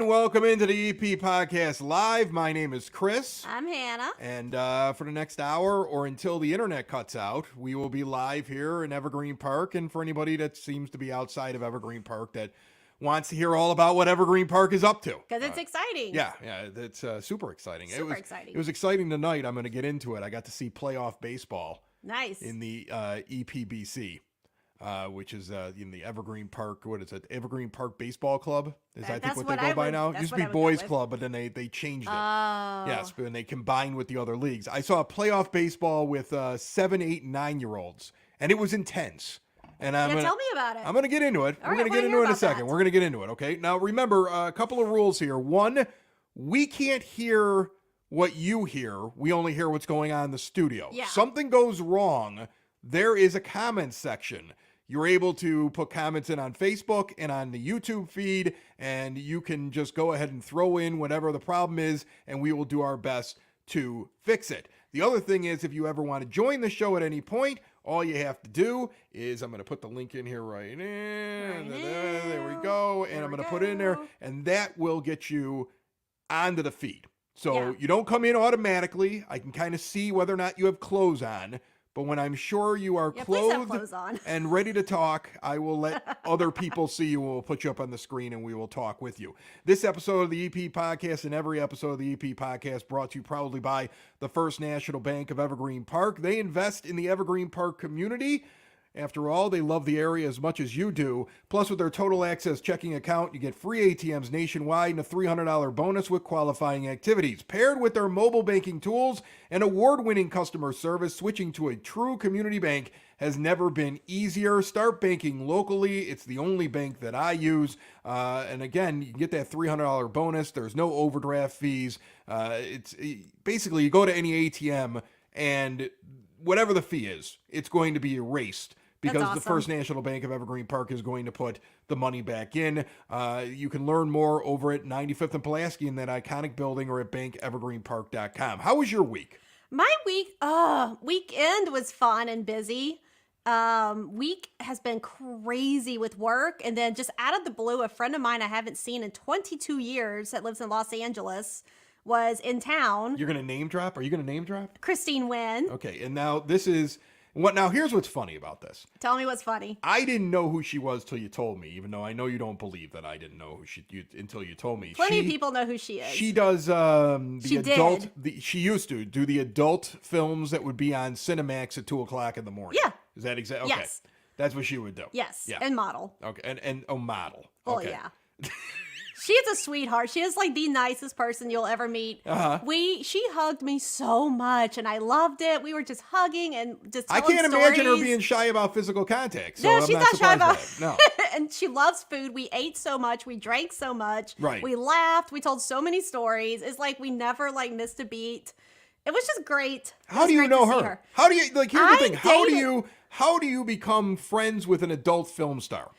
everyone. Welcome into the EP Podcast Live. My name is Chris. I'm Hannah. And for the next hour or until the internet cuts out, we will be live here in Evergreen Park. And for anybody that seems to be outside of Evergreen Park that wants to hear all about what Evergreen Park is up to. Because it's exciting. Yeah, it's super exciting. Exciting. It was exciting tonight. I'm going to get into it. I got to see playoff baseball. Nice. In the EPBC. Which is in the Evergreen Park. What is it? Evergreen Park Baseball Club? Is I think what they go by now? It used to be Boys Club, but then they changed it. Oh. Yes, and they combined with the other leagues. I saw playoff baseball with 7, 8, 9-year-olds, and it was intense. And tell me about it. I'm going to get into it. We're going to get into it in a second. We're going to get into it, okay? Now, remember, a couple of rules here. One, we can't hear what you hear. We only hear what's going on in the studio. Yeah. Something goes wrong, there is a comment section. You're able to put comments in on Facebook and on the YouTube feed, and you can just go ahead and throw in whatever the problem is, and we will do our best to fix it. The other thing is, if you ever want to join the show at any point, all you have to do is, I'm going to put the link in here right now. There we go. And I'm going to put it in there, and that will get you onto the feed. So you don't come in automatically. I can kind of see whether or not you have clothes on. But when I'm sure you are clothed and ready to talk, I will let other people see you. We'll put you up on the screen and we will talk with you. This episode of the EP Podcast and every episode of the EP Podcast brought to you proudly by the First National Bank of Evergreen Park. They invest in the Evergreen Park community. After all, they love the area as much as you do. Plus, with their Total Access checking account, you get free ATMs nationwide and a $300 bonus with qualifying activities. Paired with their mobile banking tools and award-winning customer service, switching to a true community bank has never been easier. Start banking locally. It's the only bank that I use. And again, you can get that $300 bonus. There's no overdraft fees. Basically, you go to any ATM and whatever the fee is, it's going to be erased. Because the First National Bank of Evergreen Park is going to put the money back in. You can learn more over at 95th and Pulaski in that iconic building or at bankevergreenpark.com. How was your week? My weekend was fun and busy. Week has been crazy with work. And then just out of the blue, a friend of mine I haven't seen in 22 years that lives in Los Angeles was in town. You're going to name drop? Are you going to name drop? Christine Wynn. Okay, and now this is... Now, here's what's funny about this. Tell me what's funny. I didn't know who she was till you told me, even though I know you don't believe that I didn't know who until you told me. Plenty of people know who she is. She does she used to do the adult films that would be on Cinemax at 2 o'clock in the morning. Yeah. Is that exactly? Okay. Yes. That's what she would do. Yes. Yeah. And model. Okay. And model. Oh, okay. yeah. She is a sweetheart. She is like the nicest person you'll ever meet. She hugged me so much, and I loved it. We were just hugging and just telling I can't imagine her being shy about physical contact. So no, I'm she's not shy about it. No. And she loves food. We ate so much. We drank so much. Right. We laughed. We told so many stories. It's like we never missed a beat. It was just great. How do you know her? How do you here's the thing. How do you become friends with an adult film star?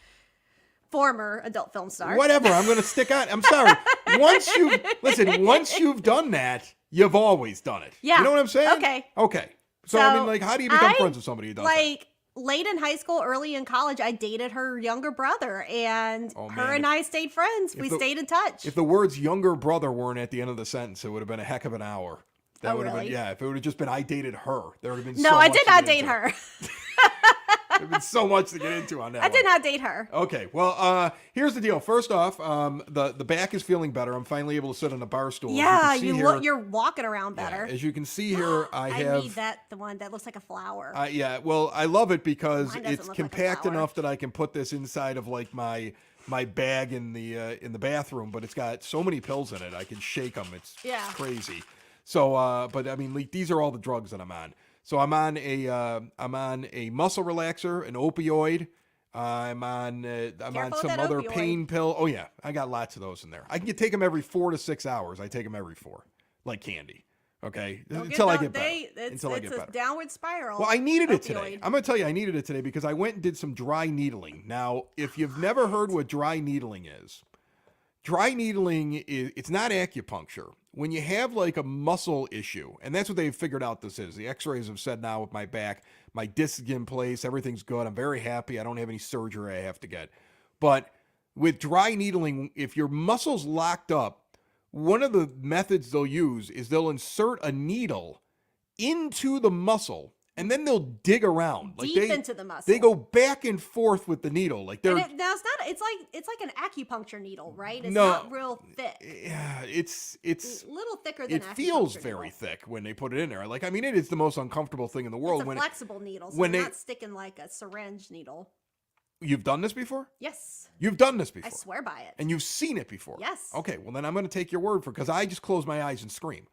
Former adult film star. Whatever. I'm going to stick on. I'm sorry. Once you've done that, you've always done it. Yeah. You know what I'm saying? Okay. So I mean, how do you become friends with somebody who does that? Late in high school, early in college, I dated her younger brother, and her and I stayed friends. We stayed in touch. If the words younger brother weren't at the end of the sentence, it would have been a heck of an hour. That would have been, if it would have just been I dated her, there would have been No, I did not date her. There's been so much to get into on that. I did not date her. Okay, well, here's the deal. First off, the back is feeling better. I'm finally able to sit on a bar stool. Yeah, you're walking around better. Yeah, as you can see here, I need the one that looks like a flower. Yeah, well, I love it because it's compact like enough that I can put this inside of like my bag in the bathroom, but it's got so many pills in it. I can shake them. It's crazy. So, but I mean, these are all the drugs that I'm on. So I'm on a muscle relaxer, an opioid. I'm on some other pain pill. Oh yeah, I got lots of those in there. I can take them every 4 to 6 hours. I take them every 4, like candy. Okay, until I get better. It's a downward spiral. Well, I needed it today. I'm gonna tell you, I needed it today because I went and did some dry needling. Now, if you've never heard what dry needling is, it's not acupuncture. When you have like a muscle issue, and that's what they've figured out this is. The x-rays have said now with my back, my disc is in place, everything's good. I'm very happy. I don't have any surgery I have to get. But with dry needling, if your muscle's locked up, one of the methods they'll use is they'll insert a needle into the muscle and then they'll dig around. Like Deep into the muscle. They go back and forth with the needle. Like they're now it's not. It's like an acupuncture needle, right? It's No. not real thick. yeah, it's A little thicker than it acupuncture feels needle. very thick when they put it in there. Like, I mean, it is the most uncomfortable thing in the world It's a when flexible needle, so when you're they- not sticking like a syringe needle. you've done this before? Yes, You've done this before. I swear by it. And you've seen it before. Yes. Okay, well then I'm going to take your word for it because I just close my eyes and scream.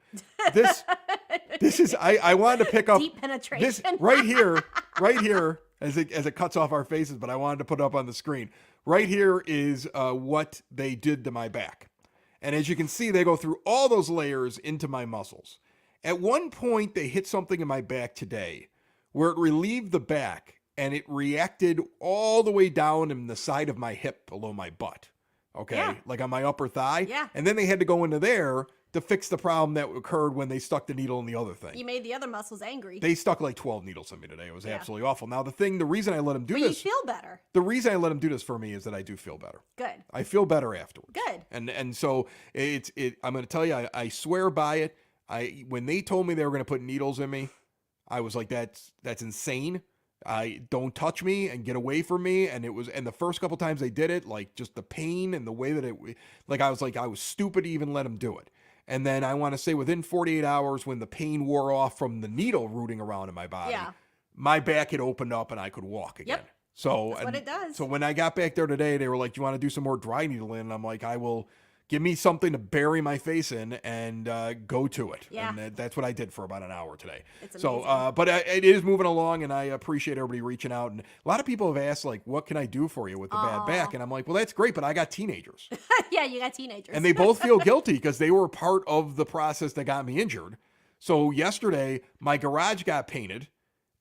This is I wanted to pick up Deep penetration. this right here as it cuts off our faces, but I wanted to put it up on the screen. Right here is what they did to my back. And as you can see, they go through all those layers into my muscles. At one point, they hit something in my back today where it relieved the back and it reacted all the way down in the side of my hip below my butt. Okay. Yeah. Like on my upper thigh. Yeah. And then they had to go into there to fix the problem that occurred when they stuck the needle in the other thing. You made the other muscles angry. They stuck like 12 needles in me today. It was Yeah. absolutely awful. Now, the reason I let them do but you this, feel better. the reason I let them do this for me is that I do feel better. Good. I feel better afterwards. Good. And so I'm going to tell you, I swear by it. When they told me they were going to put needles in me, I was like, that's insane. Don't touch me and get away from me. And the first couple times they did it, like just the pain and the way that I was stupid to even let them do it. And then I want to say within 48 hours, when the pain wore off from the needle rooting around in my body, Yeah. my back had opened up and I could walk again. Yep. So That's what it does. So when I got back there today, they were like, "Do you want to do some more dry needling?" And I'm like, "I will. Give me something to bury my face in and go to it." Yeah. And that's what I did for about an hour today. It's so, amazing. but it is moving along, and I appreciate everybody reaching out. And a lot of people have asked, like, "What can I do for you with the bad back?" And I'm like, "Well, that's great, but I got teenagers." Yeah, you got teenagers. And they both feel guilty because they were part of the process that got me injured. So yesterday, my garage got painted,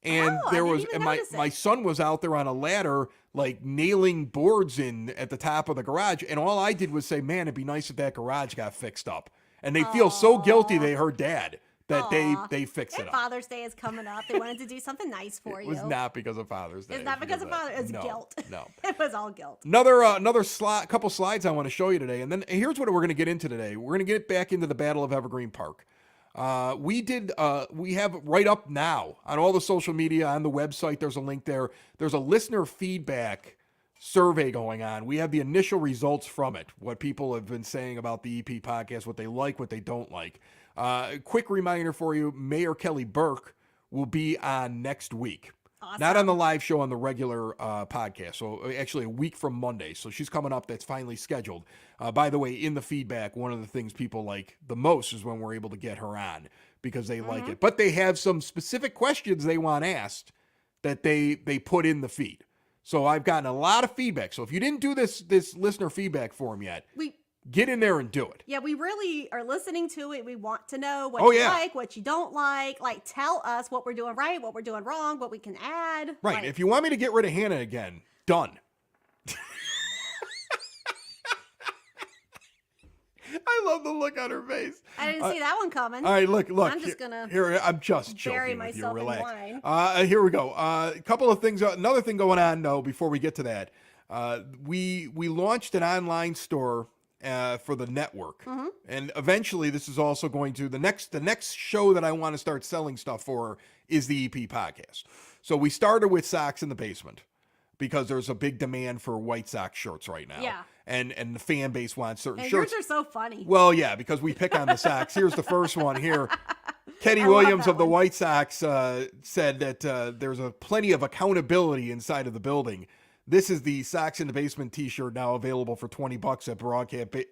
and Oh, I there didn't was, even and notice it. my son was out there on a ladder, like nailing boards in at the top of the garage. And all I did was say, "Man, it'd be nice if that garage got fixed up." And they feel so guilty they heard Dad that Aw. they fixed it And up. Father's Day is coming up. They wanted to do something nice for It you. was not because of Father's Day. It's not because of that. Father. It's No, guilt. No. It was all guilt. Another couple slides I want to show you today, and then here's what we're going to get into today. We're going to get back into the Battle of Evergreen Park. We have right up now on all the social media, on the website. There's a link there. There's a listener feedback survey going on. We have the initial results from it. What people have been saying about the EP podcast, what they like, what they don't like. Quick reminder for you: Mayor Kelly Burke will be on next week. Awesome. Not on the live show, on the regular podcast. So actually a week from Monday. So she's coming up. That's finally scheduled. By the way, in the feedback, one of the things people like the most is when we're able to get her on because they like it. But they have some specific questions they want asked that they put in the feed. So I've gotten a lot of feedback. So if you didn't do this listener feedback form yet, get in there and do it. Yeah, we really are listening to it. We want to know what Oh, you yeah. like, what you don't like. Like, tell us what we're doing right, what we're doing wrong, what we can add. Right. Like, If you want me to get rid of Hannah again, done. I love the look on her face. I didn't see that one coming. All right, look. I'm just gonna here. I'm just bury joking with you. myself in Relax. wine. Here we go. A couple of things. Another thing going on though. Before we get to that, we launched an online store for the network, and eventually this is also going to the next show that I want to start selling stuff for is the EP podcast. So we started with Socks in the Basement because there's a big demand for White Sox shirts right now. Yeah. And the fan base wants certain And shirts. yours are so funny. Well, yeah, because we pick on the Sox. Here's the first one here. Kenny I love Williams that of the one. White Sox said that there's plenty of accountability inside of the building. This is the Sox in the Basement t-shirt now available for $20 at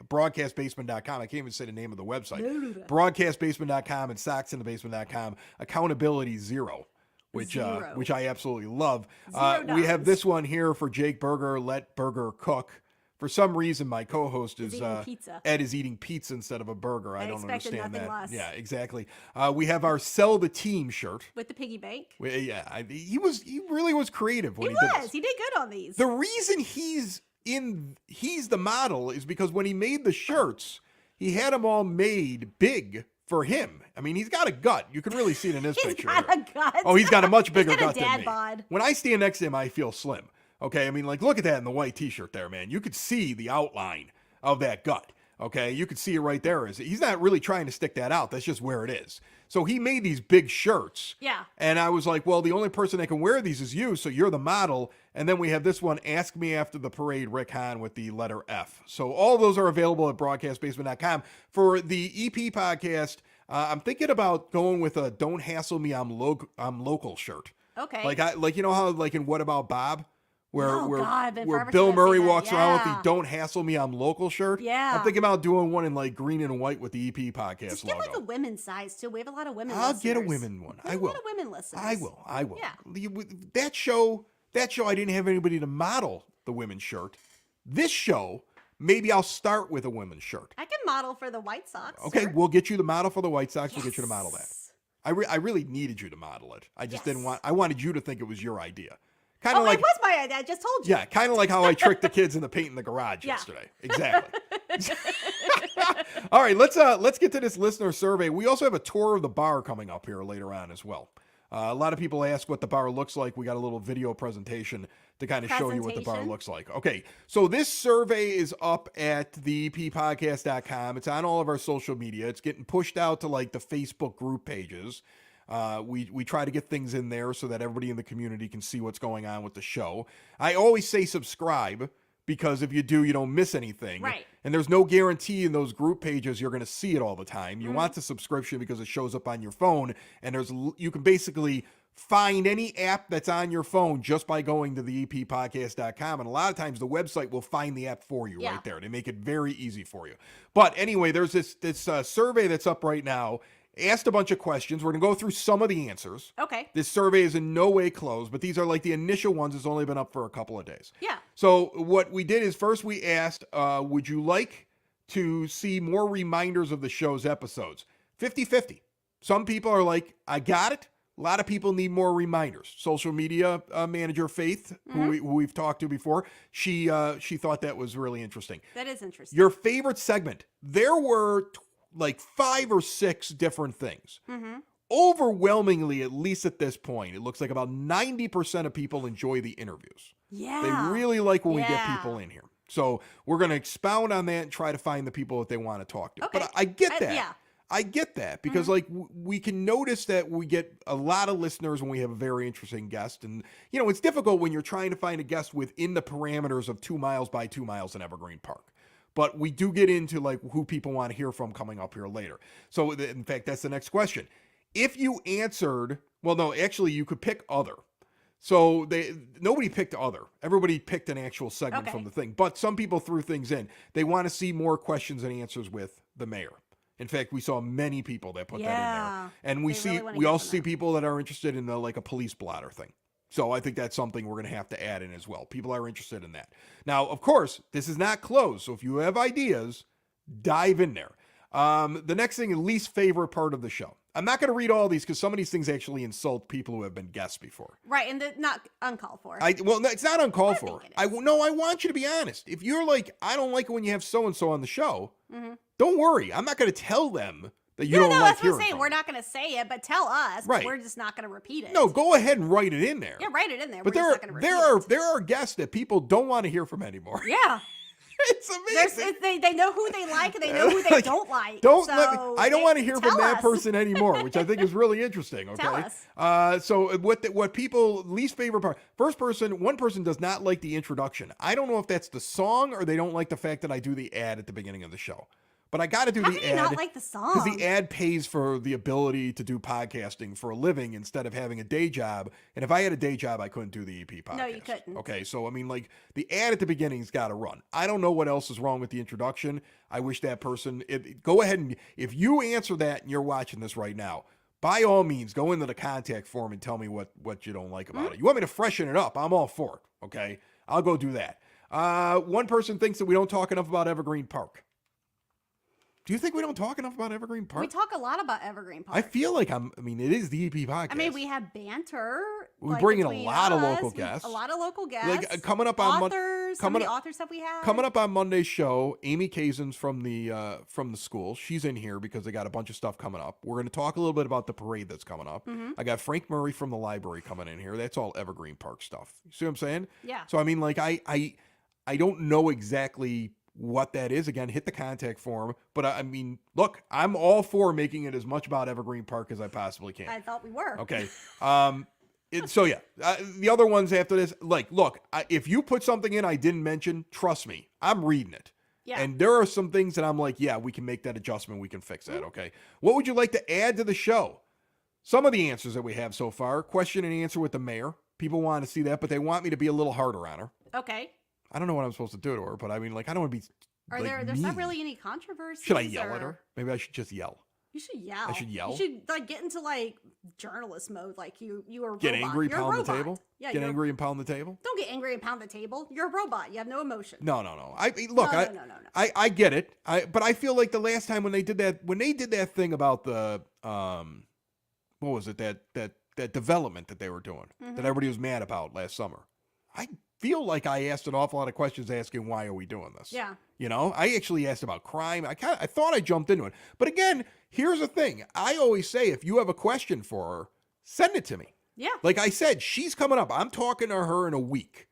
broadcastbasement.com. I can't even say the name of the website. Broadcastbasement.com and soxinthebasement.com. Accountability zero. Which Zero. which I absolutely love. $0. We have this one here for Jake Berger, Let Burger Cook. For some reason, my co-host is eating pizza. Ed is eating pizza instead of a burger. I don't expected understand nothing that. less. Yeah, exactly. We have our Sell the Team shirt. With the piggy bank. He really was creative when He he did was. this. He did good on these. The reason he's the model is because when he made the shirts, he had them all made big for him. I mean, he's got a gut. You can really see it in this He's picture. got here. a gut. Oh, he's got a much bigger got a gut than dad me. bod. When I stand next to him, I feel slim. Okay, I mean, like, look at that in the white t-shirt there, man. You could see the outline of that gut. Okay, you could see it right there. He's not really trying to stick that out. That's just where it is. So he made these big shirts. Yeah. And I was like, well, the only person that can wear these is you, so you're the model. And then we have this one, Ask Me After the Parade, Rick Hahn, with the letter F. So all those are available at broadcastbasement.com. For the EP podcast, I'm thinking about going with a Don't Hassle Me, I'm Local shirt. Okay. Like you know how, like, in What About Bob? Where God, I've been where forever Bill since I've Murray seen that. walks around with the Yeah. "Don't Hassle Me, I'm Local" shirt. Yeah. I'm thinking about doing one in like green and white with the EP podcast Just get logo. like a women's size too. We have a lot of women. I'll listeners. get a women one. We I have will. A lot of women listeners. I will. Yeah. That show, I didn't have anybody to model the women's shirt. This show, maybe I'll start with a women's shirt. I can model for the White Sox. Okay, sure. we'll get you the model for the White Sox. We'll get you to model that. Yes. I really needed you to model it. I just didn't Yes. I wanted you to think it was your idea. Kind of Oh, like it was my idea. I just told you. Yeah, kind of like how I tricked the kids into painting the garage Yeah. yesterday. Exactly. All right, let's get to this listener survey. We also have a tour of the bar coming up here later on as well. A lot of people ask what the bar looks like. We got a little video presentation to kind of show you what the bar Presentation. looks like. Okay, so this survey is up at theeppodcast.com. It's on all of our social media. It's getting pushed out to like the Facebook group pages. We try to get things in there so that everybody in the community can see what's going on with the show. I always say subscribe because if you do, you don't miss anything. Right. And there's no guarantee in those group pages you're going to see it all the time. You want the subscription because it shows up on your phone, and you can basically find any app that's on your phone just by going to the eppodcast.com. And a lot of times the website will find the app for you Yeah. right there. They make it very easy for you. But anyway, there's this survey that's up right now. Asked a bunch of questions. We're going to go through some of the answers. Okay. This survey is in no way closed, but these are like the initial ones. It's only been up for a couple of days. Yeah. So what we did is first we asked, would you like to see more reminders of the show's episodes? 50-50. Some people are like, I got it. A lot of people need more reminders. Social media manager Faith, who we've talked to before, she thought that was really interesting. That is interesting. Your favorite segment. There were like 5 or 6 different things. Overwhelmingly, at least at this point, it looks like about 90% of people enjoy the interviews. Yeah. They really like when we get Yeah. people in here. So we're going to expound on that and try to find the people that they want to talk to. Okay. But I get that. Yeah. I get that because like we can notice that we get a lot of listeners when we have a very interesting guest. And, you know, it's difficult when you're trying to find a guest within the parameters of 2 miles by 2 miles in Evergreen Park. But we do get into like who people want to hear from coming up here later. So in fact, that's the next question. If you answered, well, no, actually you could pick other. So nobody picked other. Everybody picked an actual segment Okay. from the thing. But some people threw things in. They want to see more questions and answers with the mayor. In fact, we saw many people that put that in Yeah. there. And we They really wanna we hear also from see them. people that are interested in like a police blotter thing. So I think that's something we're going to have to add in as well. People are interested in that. Now, of course, this is not closed. So if you have ideas, dive in there. The next thing, least favorite part of the show. I'm not going to read all these because some of these things actually insult people who have been guests before. Right, and not uncalled for. Well, no, it's not uncalled I for. think it I is. want you to be honest. If you're like, I don't like it when you have so and so on the show, don't worry. I'm not going to tell them that you don't no, like that's what I'm hearing saying. from We're them. not going to say it, but tell us. Right. But we're just not going to repeat it. No, go ahead and write it in there. Yeah, write it in there. But we're just not going to repeat it. there are guests that people don't want to hear from anymore. Yeah. It's amazing. They know who they like and they know who they Like, don't like. Don't so let me. I don't want to hear from tell that us. person anymore, which I think is really interesting. Okay. Tell us. So what people least favorite part? One person does not like the introduction. I don't know if that's the song or they don't like the fact that I do the ad at the beginning of the show. But I got to do How the can ad you not like the song? because the ad pays for the ability to do podcasting for a living instead of having a day job. And if I had a day job, I couldn't do the EP podcast. No, you couldn't. Okay, so I mean, like the ad at the beginning's got to run. I don't know what else is wrong with the introduction. I wish that person. Go ahead and if you answer that and you're watching this right now, by all means, go into the contact form and tell me what you don't like about it. You want me to freshen it up? I'm all for it. Okay, I'll go do that. One person thinks that we don't talk enough about Evergreen Park. Do you think we don't talk enough about Evergreen Park? We talk a lot about Evergreen Park. I feel like I mean, it is the EP podcast. I mean, we have banter. We bring in a between lot of us, local guests. A lot of local guests. Like coming up on authors. Some of the authors that we have. Coming up on Monday's show, Amy Kazins from the school. She's in here because they got a bunch of stuff coming up. We're going to talk a little bit about the parade that's coming up. Mm-hmm. I got Frank Murray from the library coming in here. That's all Evergreen Park stuff. You see what I'm saying? Yeah. So I mean, like I don't know exactly what that is. Again, hit the contact form. But I mean, look, I'm all for making it as much about Evergreen Park as I possibly can. I thought we were. Okay. So yeah, the other ones after this, like, look, if you put something in I didn't mention, trust me, I'm reading it. Yeah. And there are some things that I'm like, yeah, we can make that adjustment. We can fix that. Okay. What would you like to add to the show? Some of the answers that we have so far, question and answer with the mayor. People want to see that, but they want me to be a little harder on her. Okay. I don't know what I'm supposed to do to her, but I mean, like, I don't want to be. Are like, there's not mean. really any controversy? Should I yell at her? Maybe I should just yell. You should yell. I should yell? You should like get into like journalist mode, like you are a Get robot. angry, You're a pound the robot. table? Yeah, Get angry and pound the table? Don't get angry and pound the table. You're a robot. You have no emotion. No. Look, No. I get it. But I feel like the last time when they did that thing about the what was it, that development that they were doing that everybody was mad about last summer. I feel like I asked an awful lot of questions asking why are we doing this? Yeah. You know, I actually asked about crime. I thought I jumped into it. But again, here's the thing. I always say if you have a question for her, send it to me. Yeah. Like I said, she's coming up. I'm talking to her in a week.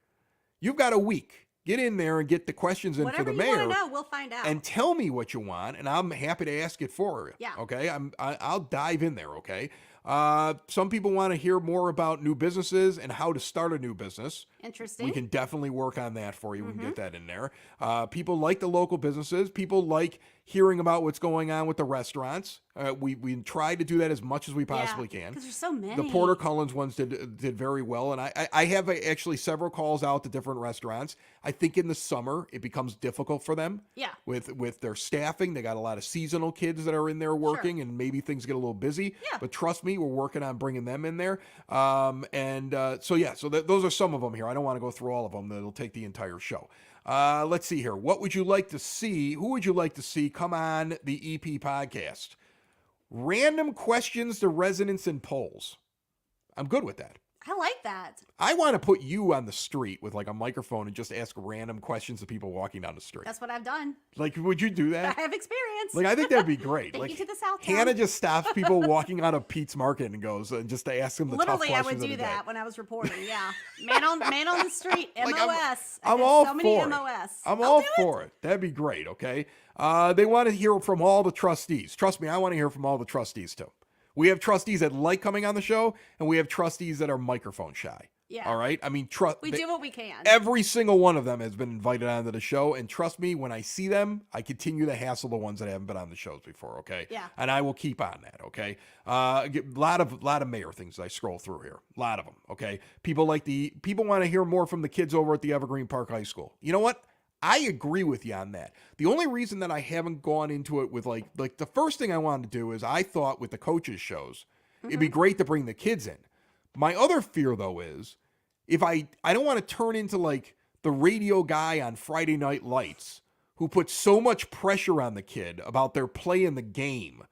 You've got a week. Get in there and get the questions in Whatever for the you mayor. want to know, we'll find out. And tell me what you want, and I'm happy to ask it for her. Yeah. Okay. I'll dive in there. Okay. Some people want to hear more about new businesses and how to start a new business. Interesting. We can definitely work on that for you. We can get that in there. People like the local businesses. People like hearing about what's going on with the restaurants. We try to do that as much as we possibly can. Because there's so many. The Porter Cullens ones did very well, and I have actually several calls out to different restaurants. I think in the summer it becomes difficult for them. Yeah. With their staffing, they got a lot of seasonal kids that are in there working, and maybe things get a little busy. Yeah. But trust me, we're working on bringing them in there. So those are some of them here. I don't want to go through all of them. It'll take the entire show. Let's see here. What would you like to see? Who would you like to see come on the EP podcast? Random questions to residents and polls. I'm good with that. I like that. I want to put you on the street with like a microphone and just ask random questions to people walking down the street. That's what I've done. Like, would you do I that? have experience. Like, I think that'd be great. Take like, you to the South Hannah Town. just stops people walking out of Pete's Market and goes just to ask them the Literally, tough I questions would do of the day. that when I was reporting. Yeah, man on the street. MOS. Like, I I'm did all so many for it. MOS. I'm I'll all do for it. That'd be great. Okay. They want to hear from all the trustees. Trust me, I want to hear from all the trustees too. We have trustees that like coming on the show, and we have trustees that are microphone shy. Yeah. All right. I mean, We do what we can. every single one of them has been invited onto the show, and trust me, when I see them, I continue to hassle the ones that haven't been on the shows before. Okay. Yeah. And I will keep on that. Okay. A lot of mayor things I scroll through here. A lot of them. Okay. People want to hear more from the kids over at the Evergreen Park High School. You know what? I agree with you on that. The only reason that I haven't gone into it with like the first thing I wanted to do is I thought with the coaches shows, it'd be great to bring the kids in. My other fear though is if I don't want to turn into like the radio guy on Friday Night Lights who puts so much pressure on the kid about their play in the game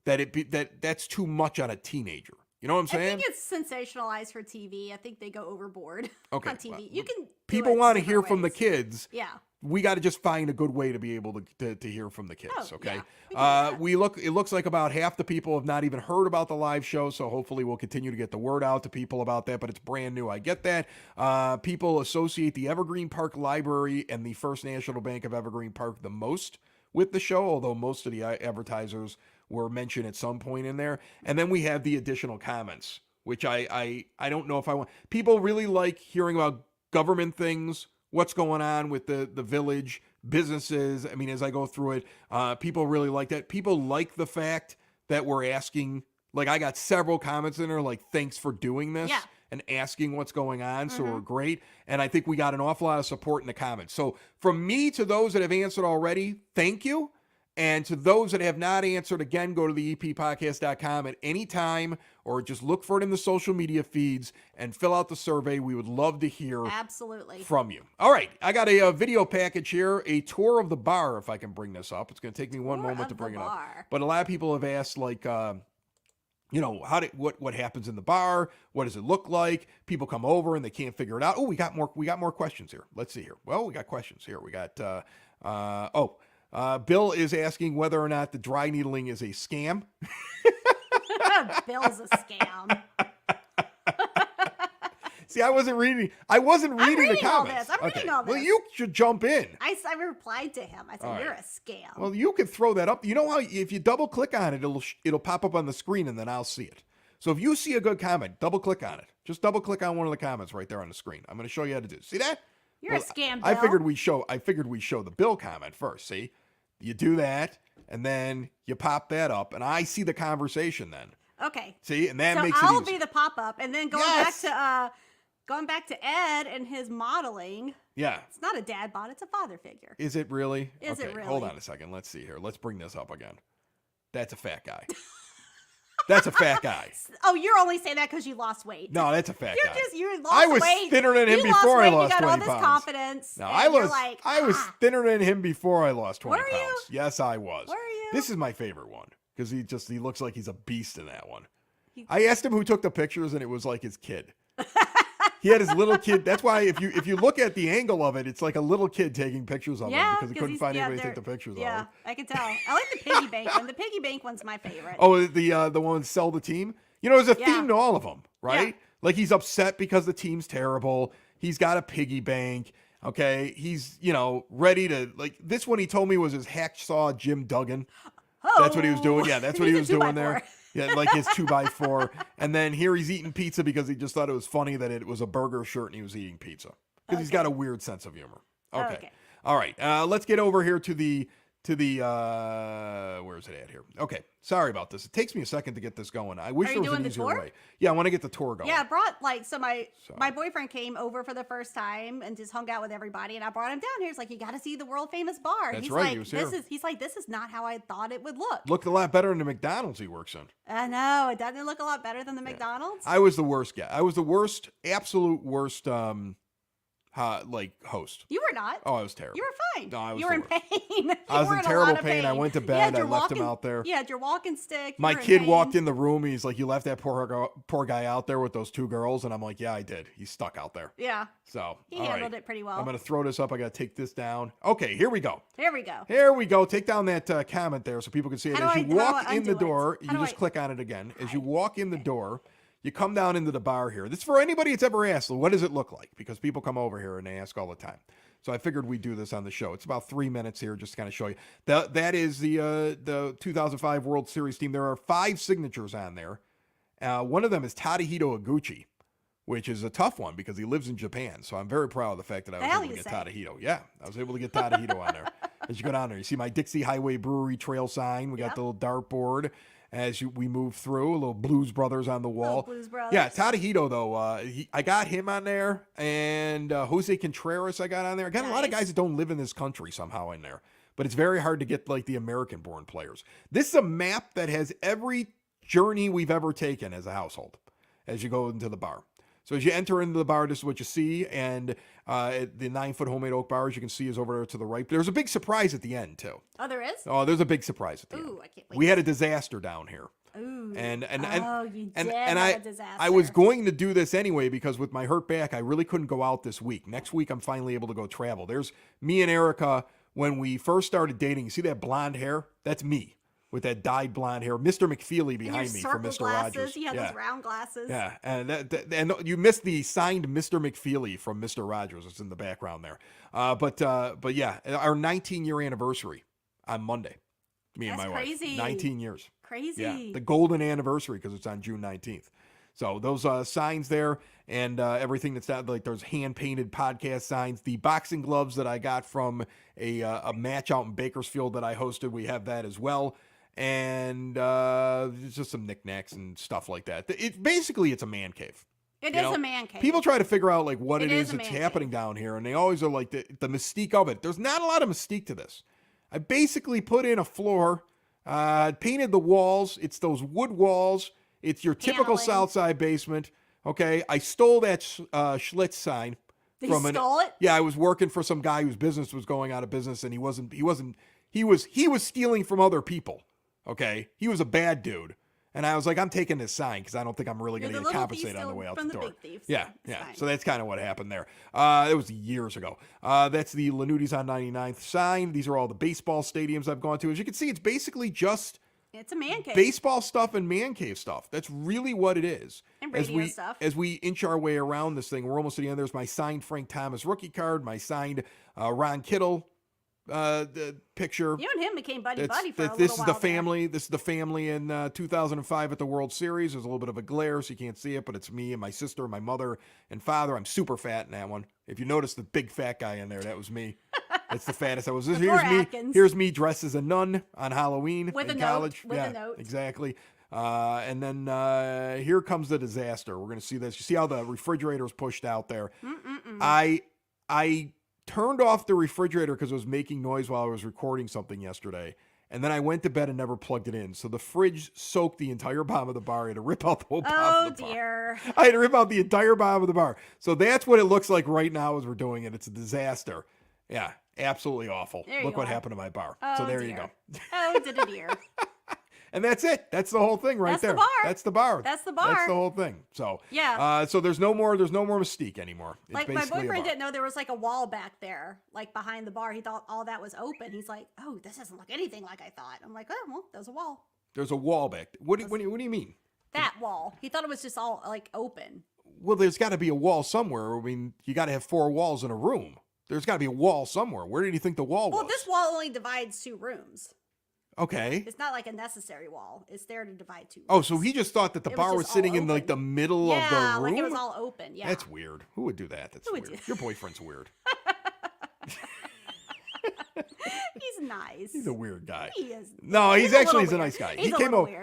that that's too much on a teenager. You know what I'm I saying? think it's sensationalized for TV. I think they go overboard Okay, on TV. well, You can. People want to hear from the kids. kids. Yeah. We got to just find a good way to be able to hear from the kids. Oh, Okay. yeah, we can do that. It looks like about half the people have not even heard about the live show. So hopefully we'll continue to get the word out to people about that, but it's brand new. I get that. People associate the Evergreen Park Library and the First National Bank of Evergreen Park the most with the show, although most of the advertisers were mentioned at some point in there. And then we have the additional comments, which I don't know if I want. People really like hearing about government things, what's going on with the village, businesses. I mean, as I go through it, people really like that. People like the fact that we're asking, like I got several comments in there, like, thanks for doing this. Yeah. And asking what's going on. So we're great. And I think we got an awful lot of support in the comments. So from me to those that have answered already, thank you. And to those that have not answered, again, go to the eppodcast.com at any time or just look for it in the social media feeds and fill out the survey. We would love to hear Absolutely. from you. All right. I got a video package here, a tour of the bar, if I can bring this up. It's going to take me one moment to bring it up. But a lot of people have asked, like, what happens in the bar? What does it look like? People come over and they can't figure it out. Oh, we got more questions here. Let's see here. Well, we got questions here. We got, Bill is asking whether or not the dry needling is a scam. Bill's a scam. See, I wasn't reading the comments. I'm reading all this. Well, you should jump in. I replied to him. I said, "You're a scam." Well, you could throw that up. You know how if you double click on it, it'll pop up on the screen and then I'll see it. So if you see a good comment, double click on it. Just double click on one of the comments right there on the screen. I'm going to show you how to do it. See that? You're a scam, Bill. I figured we show the Bill comment first. See, you do that and then you pop that up, and I see the conversation then. Okay. See, and that so makes it I'll easy. be the pop up, and then going back to Ed and his modeling. Yeah. It's not a dad bod, it's a father figure. Is it really? Is it really? Hold on a second. Let's see here. Let's bring this up again. That's a fat guy. That's a fat guy. Oh, you're only saying that because you lost weight. No, that's a fat guy. You lost weight. I was thinner than him before I lost 20 pounds. You got all this confidence. No, I was thinner than him before I lost 20 pounds. You? Yes, I was. Were you? This is my favorite one because he looks like he's a beast in that one. I asked him who took the pictures, and it was like his kid. He had his little kid. That's why if you look at the angle of it, it's like a little kid taking pictures of him because he couldn't find anybody to take the pictures of him. Yeah, I can tell. I like the piggy bank one. The piggy bank one's my favorite. Oh, the one sell the team. You know, there's a theme to all of them, right? Yeah. Like he's upset because the team's terrible. He's got a piggy bank. Okay, he's ready to this one. He told me was his hacksaw Jim Duggan. Oh, that's what he was doing. Yeah, that's what he was doing there. 2x4. Yeah, like his 2x4. And then here he's eating pizza because he just thought it was funny that it was a burger shirt and he was eating pizza. Because he's got a weird sense of humor. Okay. All right. Let's get over here to the where's it at here? Okay. Sorry about this. It takes me a second to get this going. I wish there was an easier way. Yeah, I want to get the tour going. Yeah, I brought my boyfriend came over for the first time and just hung out with everybody, and I brought him down here. He's like, you got to see the world famous bar. That's he's right. Like, he was here. He's like, this is not how I thought it would look. Looked a lot better than the McDonald's he works in. I know. It doesn't look a lot better than the McDonald's. I was the worst guy. I was the worst, absolute worst host. You were not. Oh, I was terrible. You were fine. No, I was you were in pain. I was in terrible pain. I went to bed. I left him out there. You had your walking stick. My kid walked in the room. He's like, you left that poor guy out there with those two girls. And I'm like, yeah, I did. He's stuck out there. Yeah. So he handled it pretty well. I'm going to throw this up. I got to take this down. Okay, here we go. Here we go. Take down that comment there so people can see it. As you walk in the door, you just click on it again. As you walk in the door, you come down into the bar here. This is for anybody that's ever asked, what does it look like? Because people come over here and they ask all the time. So I figured we'd do this on the show. It's about 3 minutes here just to kind of show you. That is the 2005 World Series team. There are 5 signatures on there. One of them is Tadahito Iguchi, which is a tough one because he lives in Japan. So I'm very proud of the fact that I was able to get Tadahito. Yeah, I was able to get Tadahito on there. As you go down there, you see my Dixie Highway Brewery Trail sign. We got the little dartboard. As we move through, a little Blues Brothers on the wall. Blues Brothers. Yeah, Tadahito, though, I got him on there, and Jose Contreras I got on there. I got a lot of guys that don't live in this country somehow in there, but it's very hard to get, the American-born players. This is a map that has every journey we've ever taken as a household as you go into the bar. So as you enter into the bar, this is what you see, and the 9-foot homemade oak bar, as you can see, is over there to the right. There's a big surprise at the end, too. Oh, there is? Oh, there's a big surprise at the end. I can't wait. We had a disaster down here. Ooh. And you did have a disaster. I was going to do this anyway because with my hurt back, I really couldn't go out this week. Next week, I'm finally able to go travel. There's me and Erica when we first started dating. You see that blonde hair? That's me with that dyed blonde hair. Mr. McFeely behind me from Mr. Rogers. You had those round glasses. Yeah, and and you missed the signed Mr. McFeely from Mr. Rogers. It's in the background there. But yeah, our 19-year anniversary on Monday. Me and my wife. 19 years. Crazy. Yeah, the golden anniversary because it's on June 19th. So those signs there and everything that's that, there's hand-painted podcast signs. The boxing gloves that I got from a match out in Bakersfield that I hosted, we have that as well. And it's just some knickknacks and stuff like that. It's a man cave. It is a man cave. People try to figure out what it is that's happening down here, and they always are like the mystique of it. There's not a lot of mystique to this. I basically put in a floor, painted the walls. It's those wood walls. It's your typical Paneling. South Side basement. Okay, I stole that Schlitz sign You stole it? Yeah, I was working for some guy whose business was going out of business, and he was stealing from other people. Okay, he was a bad dude. And I was like, I'm taking this sign because I don't think I'm really going to get compensated on the way out the door. Yeah. Fine. So that's kind of what happened there. It was years ago. That's the Lanuti's on 99th sign. These are all the baseball stadiums I've gone to. As you can see, it's basically just It's a man cave. baseball stuff and man cave stuff. That's really what it is. And radio stuff. As we inch our way around this thing, we're almost at the end. There's my signed Frank Thomas rookie card, my signed Ron Kittle the picture. You and him became buddy for a little while. This is the family. This is the family in 2005 at the World Series. There's a little bit of a glare, so you can't see it, but it's me and my sister, my mother, and father. I'm super fat in that one. If you notice the big fat guy in there, that was me. That's the fattest I was. Here's me dressed as a nun on Halloween with in a college. Note, with a note. Exactly. And then here comes the disaster. We're going to see this. You see how the refrigerator is pushed out there? I turned off the refrigerator because it was making noise while I was recording something yesterday. And then I went to bed and never plugged it in. So the fridge soaked the entire bottom of the bar. I had to rip out the whole bottom of the bar. Oh, dear. I had to rip out the entire bottom of the bar. So that's what it looks like right now as we're doing it. It's a disaster. Yeah, absolutely awful. Look what happened to my bar. Oh, so there you go. Oh, dear. And that's it. That's the whole thing right there. That's the bar. That's the bar. That's the whole thing. So yeah. So there's no more Mystique anymore. It's like my boyfriend didn't know there was like a wall back there, like behind the bar. He thought all that was open. He's like, "Oh, this doesn't look anything like I thought." I'm like, "Oh, well, there's a wall." There's a wall back. What do you mean? That wall. He thought it was just all like open. Well, there's got to be a wall somewhere. I mean, you got to have 4 walls in a room. There's got to be a wall somewhere. Where did you think the wall was? Well, this wall only divides 2 rooms. Okay. It's not like a necessary wall. It's there to divide 2 rooms. Oh, so he just thought that the bar was sitting in like the middle of the room? Yeah, like it was all open. Yeah. That's weird. Who would do that? That's weird. Your boyfriend's weird. He's nice. He's a weird guy. He is. No, he's a nice guy. He came over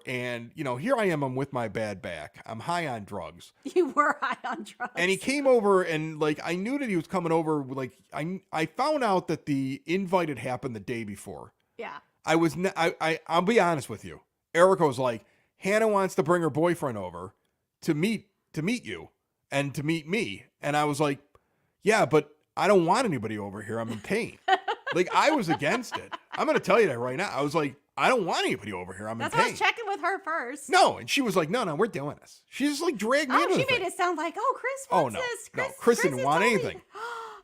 and, here I am. I'm with my bad back. I'm high on drugs. You were high on drugs. And he came over and like I knew that he was coming over. Like I found out that the invite had happened the day before. Yeah. I'll be honest with you. Erica was like, Hannah wants to bring her boyfriend over to meet you and to meet me. And I was like, yeah, but I don't want anybody over here. I'm in pain. Like, I was against it. I'm going to tell you that right now. I was like, I don't want anybody over here. I'm in pain. That's why I was checking with her first. No, and she was like, no, we're doing this. She just like dragged me into she the made thing. it sound like, Chris wants this. Chris didn't want anything.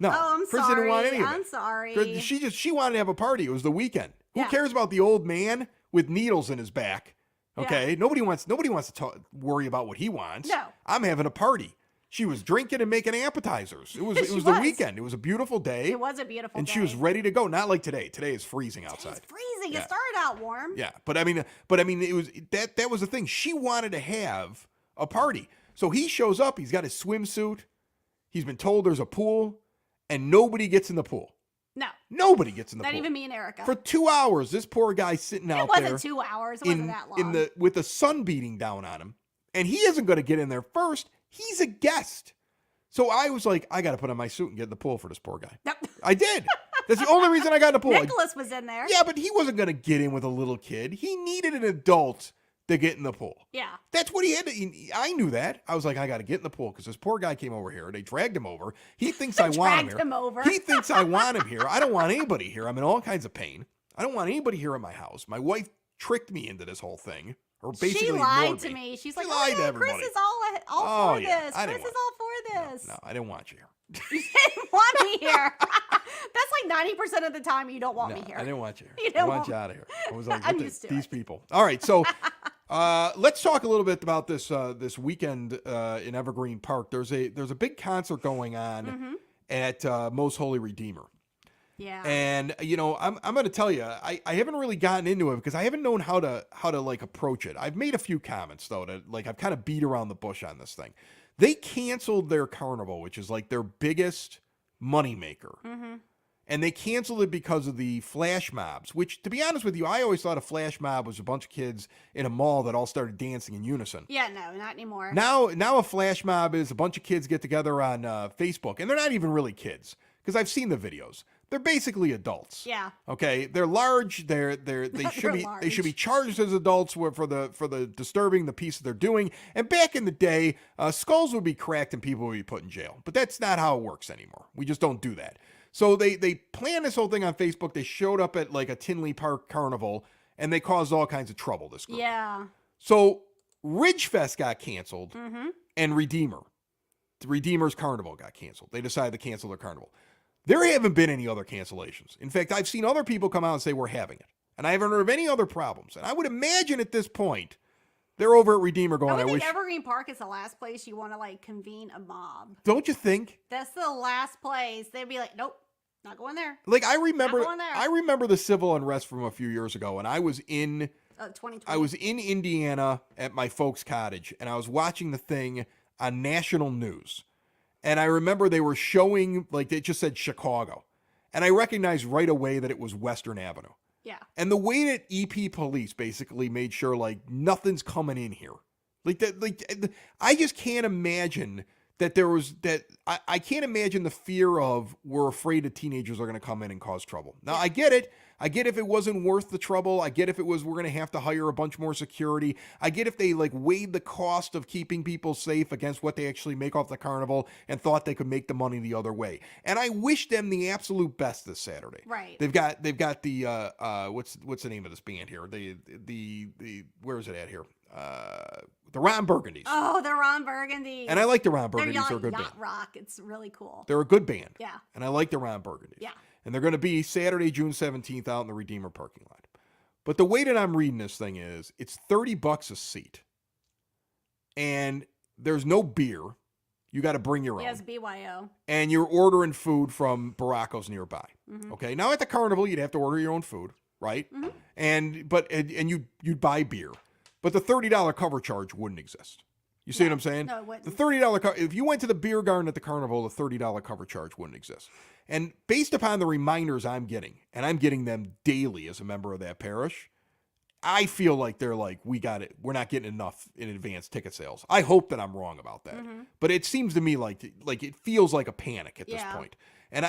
No, I'm Chris sorry. didn't want anything. I'm sorry. She wanted to have a party. It was the weekend. Who Yeah. cares about the old man with needles in his back? Okay, Yeah. nobody wants to worry about what he wants. No. I'm having a party. She was drinking and making appetizers. It was the weekend. It was a beautiful day. It was a beautiful day. And she was ready to go. Not like today. Today is freezing outside. It's freezing. Yeah. It started out warm. Yeah, but I mean, it was that was the thing. She wanted to have a party, so he shows up. He's got his swimsuit. He's been told there's a pool, and nobody gets in the pool. No. Nobody gets in the pool. Not even me and Erica. For 2 hours, this poor guy sitting out there. It wasn't 2 hours. It wasn't that long. With the sun beating down on him, and he isn't going to get in there first. He's a guest. So I was like, I got to put on my suit and get in the pool for this poor guy. Nope. I did. That's the only reason I got in the pool. Nicholas was in there. Yeah, but he wasn't going to get in with a little kid. He needed an adult to get in the pool. Yeah. That's what he had to. I knew that. I was like, I got to get in the pool because this poor guy came over here. They dragged him over. He thinks I want him here. Dragged him over. He thinks I want him here. I don't want anybody here. I'm in all kinds of pain. I don't want anybody here in my house. My wife tricked me into this whole thing. Or basically she lied ignored to me. She's like, lied to everybody. Chris is all for this. Chris is all for this. No, I didn't want you here. You didn't want me here. That's like 90% of the time you don't want me here. I didn't want you here. You don't I want want- you out of here. I was like, I'm what used to these it. people. All right, so let's talk a little bit about this weekend in Evergreen Park. There's a big concert going on at Most Holy Redeemer. Yeah. And I'm going to tell you, I haven't really gotten into it because I haven't known how to like approach it. I've made a few comments though that like I've kind of beat around the bush on this thing. They canceled their carnival, which is like their biggest moneymaker. And they canceled it because of the flash mobs, which to be honest with you, I always thought a flash mob was a bunch of kids in a mall that all started dancing in unison. Yeah, no, not anymore. Now a flash mob is a bunch of kids get together on Facebook, and they're not even really kids because I've seen the videos. they're basically adults. Yeah. Okay, they're large. They should be they should be charged as adults for the disturbing the piece that they're doing. And back in the day, skulls would be cracked and people would be put in jail. But that's not how it works anymore. We just don't do that. So they planned this whole thing on Facebook. They showed up at like a Tinley Park carnival and they caused all kinds of trouble. This group. Yeah. So Ridgefest got canceled Mm-hmm. and Redeemer's Carnival got canceled. They decided to cancel their carnival. There haven't been any other cancellations. In fact, I've seen other people come out and say we're having it. And I haven't heard of any other problems. And I would imagine at this point, they're over at Redeemer going, I would I think wish. Evergreen Park is the last place you want to like convene a mob. Don't you think? That's the last place. They'd be like, nope, not going there. Like I remember Not going there. I remember the civil unrest from a few years ago, and I was in 2020. I was in Indiana at my folks' cottage, and I was watching the thing on national news. And I remember they were showing, like, they just said Chicago. And I recognized right away that it was Western Avenue. Yeah. And the way that EP police basically made sure, like, nothing's coming in here. Like, that, like, I just can't imagine that there was that. I can't imagine the fear of we're afraid that teenagers are going to come in and cause trouble. Now, I get it. I get if it wasn't worth the trouble. I get if it was we're going to have to hire a bunch more security. I get if they like weighed the cost of keeping people safe against what they actually make off the carnival and thought they could make the money the other way. And I wish them the absolute best this Saturday. Right. They've got the what's the name of this band here? The where is it at here? The Ron Burgundies. Oh, the Ron Burgundies. And I like the Ron They're Burgundies. They're a good yacht band. rock. It's really cool. They're a good band. Yeah. And I like the Ron Burgundies. Yeah. And they're going to be Saturday, June 17th out in the Redeemer parking lot. But the way that I'm reading this thing is it's $30 a seat. And there's no beer. You got to bring your own. Yes, BYO. And you're ordering food from Baracos nearby. Mm-hmm. Okay. Now at the carnival, you'd have to order your own food, right? Mm-hmm. And you'd buy beer. But the $30 cover charge wouldn't exist. You see what I'm saying? No, it wouldn't. The $30 if you went to the beer garden at the carnival, the $30 cover charge wouldn't exist. And based upon the reminders I'm getting, and I'm getting them daily as a member of that parish, I feel like they're like, we got it. We're not getting enough in advance ticket sales. I hope that I'm wrong about that. Mm-hmm. But it seems to me like it feels like a panic at this Yeah. point. And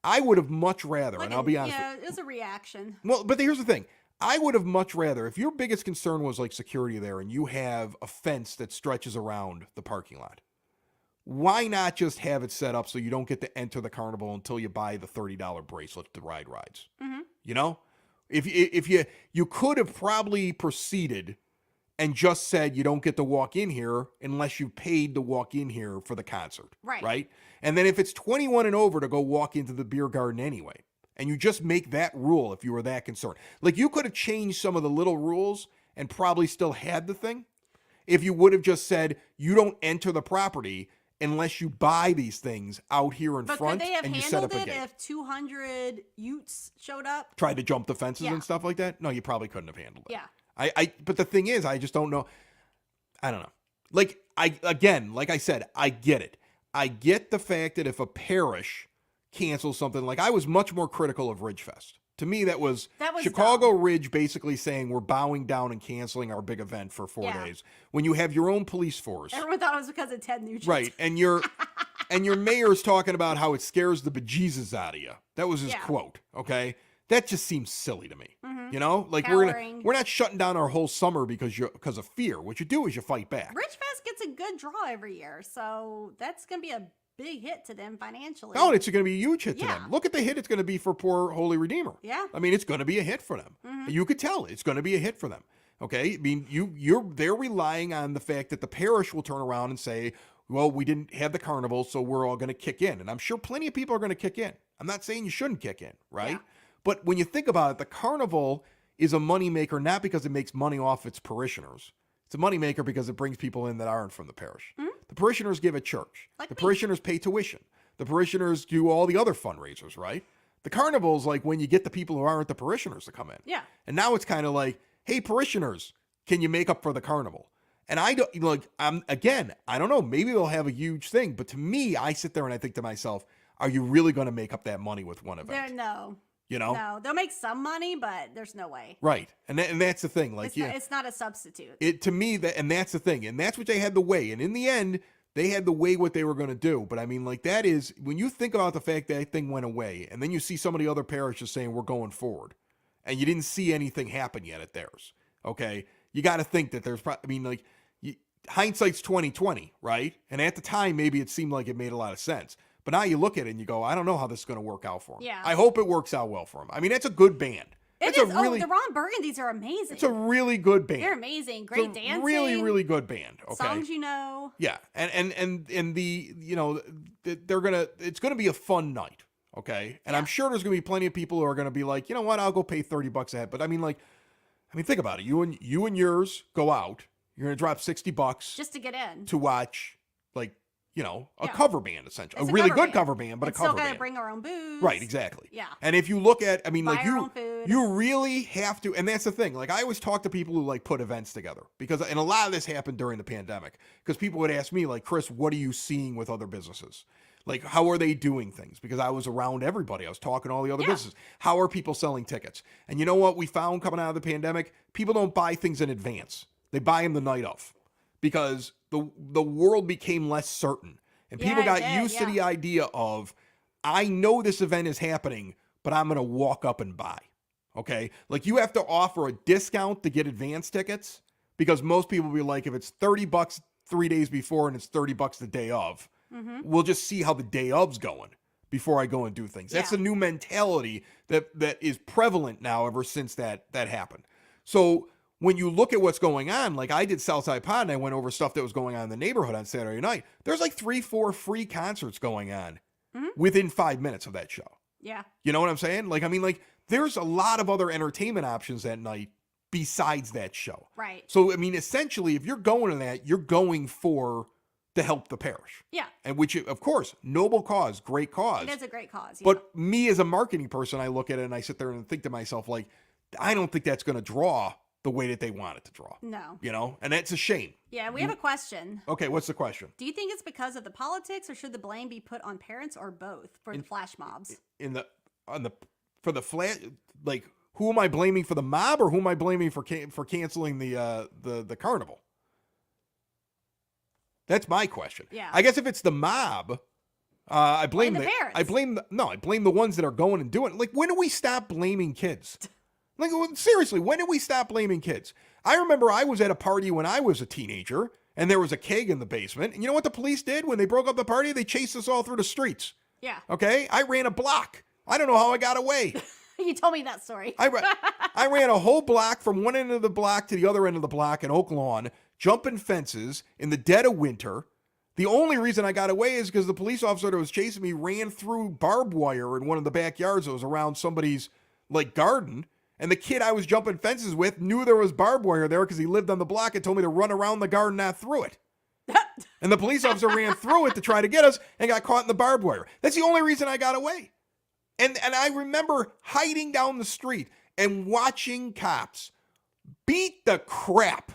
I would have much rather, and I'll be honest. Yeah, it was a reaction. Well, but here's the thing. I would have much rather, if your biggest concern was like security there and you have a fence that stretches around the parking lot, why not just have it set up so you don't get to enter the carnival until you buy the $30 bracelet to ride rides? Mm-hmm. You know? If you could have probably proceeded and just said you don't get to walk in here unless you paid to walk in here for the concert. Right. Right? And then if it's 21 and over to go walk into the beer garden anyway. And you just make that rule if you were that concerned. Like you could have changed some of the little rules and probably still had the thing if you would have just said you don't enter the property unless you buy these things out here in But front could they have and you set up handled a it gate. if 200 Utes showed up? Tried to jump the fences Yeah. and stuff like that? No, you probably couldn't have handled it. Yeah. But the thing is, I just don't know. I don't know. Like I said, I get it. I get the fact that if a parish cancels something, like I was much more critical of Ridgefest. To me, that was Chicago dumb. Ridge basically saying we're bowing down and canceling our big event for 4 Yeah. days when you have your own police force. Everyone thought it was because of Ted Nugent. Right. And your mayor's talking about how it scares the bejesus out of you. That was his Yeah. quote. Okay. That just seems silly to me. Mhm. You know, like Cowering. we're not shutting down our whole summer because of fear. What you do is you fight back. Ridgefest gets a good draw every year, so that's going to be a big hit to them financially. Oh, it's going to be a huge hit to Yeah. them. Look at the hit it's going to be for poor Holy Redeemer. Yeah. I mean, it's going to be a hit for them. Mhm. You could tell it's going to be a hit for them. Okay. I mean, they're relying on the fact that the parish will turn around and say, well, we didn't have the carnival, so we're all going to kick in. And I'm sure plenty of people are going to kick in. I'm not saying you shouldn't kick in, right? Yeah. But when you think about it, the carnival is a moneymaker not because it makes money off its parishioners. It's a moneymaker because it brings people in that aren't from the parish. Mhm. The parishioners give at church. Like The me. parishioners pay tuition. The parishioners do all the other fundraisers, right? The carnival's like when you get the people who aren't the parishioners to come in. Yeah. And now it's kind of like, hey, parishioners, can you make up for the carnival? And I don't I don't know, maybe they'll have a huge thing, but to me, I sit there and I think to myself, are you really going to make up that money with one event? No. You know? No. They'll make some money, but there's no way. Right. And that's the thing. Like, It's not a substitute. to me, that's the thing. And that's what they had to weigh. And in the end, They had the way what they were going to do. But I mean, like, that is, when you think about the fact that thing went away, and then you see some of the other parishes saying we're going forward, and you didn't see anything happen yet at theirs, okay? You got to think that there's, I mean, like, hindsight's 2020, right? And at the time, maybe it seemed like it made a lot of sense. But now you look at it and you go, I don't know how this is going to work out for them. Yeah. I hope it works out well for them. I mean, it's a good band. It It's is. a really, the Ron Burgundies are amazing. it's a really good band. They're amazing. It's Great a dancing. really, really good band. Okay. Songs you know. Yeah, and the, you know, it's gonna be a fun night. Okay, and I'm sure there's gonna be plenty of people who are gonna be like, you know what, I'll go pay $30 a head. But I mean, like, think about it. You and yours go out. You're gonna drop $60 Just to get in. to watch, like, you know, a Yeah. cover band, essentially. It's A a really cover good band. cover band, but And a cover still gotta band. bring our own booze. Right, exactly. Yeah. And if you look at, I mean, Buy like, our own food. you really have to, and that's the thing. Like, I always talk to people who like put events together because, and a lot of this happened during the pandemic, because people would ask me, like, Chris, what are you seeing with other businesses? Like, how are they doing things? Because I was around everybody. I was talking to all the other businesses. How are people selling tickets? And you know what we found coming out of the pandemic? People don't buy things in advance. They buy them the night of, because the world became less certain. And people Yeah, got it did, used to the idea of, I know this event is happening, but I'm going to walk up and buy. Okay? Like, you have to offer a discount to get advance tickets, because most people will be like, if it's $30 3 days before and it's $30 the day of, we'll just see how the day of's going before I go and do things. That's Yeah. a new mentality that is prevalent now ever since that happened. So when you look at what's going on, like, I did Southside Pod and I went over stuff that was going on in the neighborhood on Saturday night. There's like 3-4 free concerts going on within 5 minutes of that show. Yeah. You know what I'm saying? Like, I mean, like, there's a lot of other entertainment options that night besides that show. Right. So, I mean, essentially, if you're going to that, you're going to help the parish. Yeah. And which, of course, noble cause, great cause. It is a great cause. Yeah. But me as a marketing person, I look at it and I sit there and think to myself, like, I don't think that's going to draw the way that they want it to draw. No. You know? And that's a shame. Yeah, we have a question. Okay, what's the question? Do you think it's because of the politics, or should the blame be put on parents, or both for the flash mobs? For the flat, like, who am I blaming for the mob, or who am I blaming for canceling the carnival? That's my question. Yeah. I guess if it's the mob, I blame Blame the parents. I blame the ones that are going and doing it. Like, when do we stop blaming kids? Like, seriously, when did we stop blaming kids? I remember I was at a party when I was a teenager, and there was a keg in the basement. And you know what the police did when they broke up the party? They chased us all through the streets. Yeah. Okay? I ran a block. I don't know how I got away. You told me that story. I ran a whole block from one end of the block to the other end of the block in Oak Lawn, jumping fences in the dead of winter. The only reason I got away is because the police officer that was chasing me ran through barbed wire in one of the backyards that was around somebody's, like, garden. And the kid I was jumping fences with knew there was barbed wire there because he lived on the block and told me to run around the garden, not through it. And the police officer ran through it to try to get us and got caught in the barbed wire. That's the only reason I got away. And I remember hiding down the street and watching cops beat the crap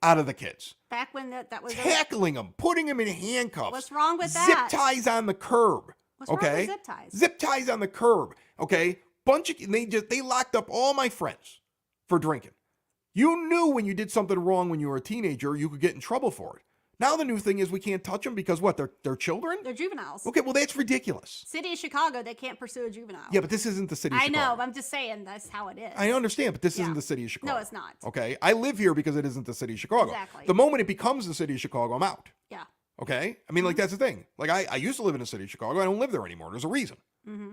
out of the kids. Back when that was Tackling them, putting them in handcuffs. What's wrong with that? Zip ties on the curb. What's wrong okay? with zip ties? Zip ties on the curb. Okay? They locked up all my friends for drinking. You knew when you did something wrong when you were a teenager, you could get in trouble for it. Now the new thing is we can't touch them because what? They're children? They're juveniles. Okay, well, that's ridiculous. City of Chicago, they can't pursue a juvenile. Yeah, but this isn't the city of I Chicago. know, but I'm just saying that's how it is. I understand, but this Yeah. isn't the city of Chicago. No, it's not. Okay? I live here because it isn't the city of Chicago. Exactly. The moment it becomes the city of Chicago, I'm out. Yeah. Okay? I mean, like, that's the thing. Like, I used to live in the city of Chicago. I don't live there anymore. There's a reason.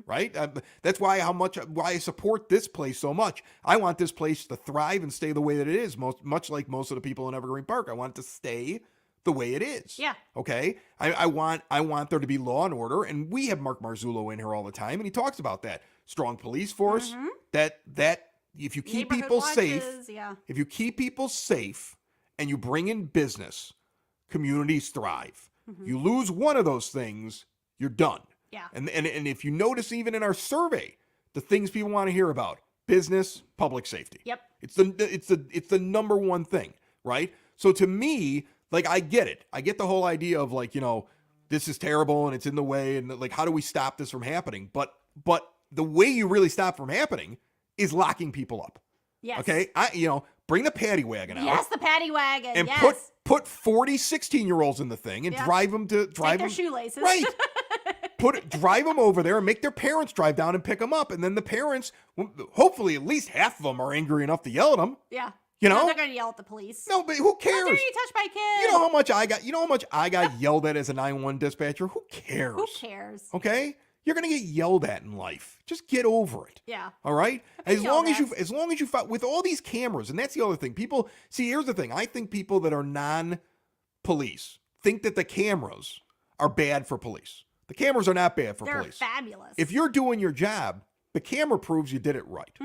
Right? That's why why I support this place so much. I want this place to thrive and stay the way that it is, much like most of the people in Evergreen Park. I want it to stay the way it is. Yeah. Okay? I want there to be law and order, and we have Mark Marzullo in here all the time, and he talks about that. Strong police force, that if you keep Neighborhood people safe, watches, yeah. if you keep people safe and you bring in business, communities thrive. You lose one of those things, you're done. Yeah. And if you notice, even in our survey, the things people want to hear about: business, public safety. Yep. It's the number one thing, right? So to me, like, I get it. I get the whole idea of, like, you know, this is terrible and it's in the way, and, like, how do we stop this from happening? But the way you really stop from happening is locking people up. Yes. Okay? bring the paddy wagon out. Yes, the paddy wagon. And Yes. put 40 16-year-olds in the thing and Yep. drive them to Take their shoelaces. Right. Drive them over there and make their parents drive down and pick them up. And then the parents, hopefully at least half of them are angry enough to yell at them. Yeah. You No, know? they're going to yell at the police. No, but who How dare cares? you touch my kid? You know how much I got yelled at as a 911 dispatcher? Who cares? Who cares? Okay? You're going to get yelled at in life. Just get over it. Yeah. All right? been As long yelled as you fight with all these cameras, and that's the other thing. People, see, here's the thing. I think people that are non-police think that the cameras are bad for police. The cameras are not bad for They're police. fabulous. If you're doing your job, the camera proves you did it right.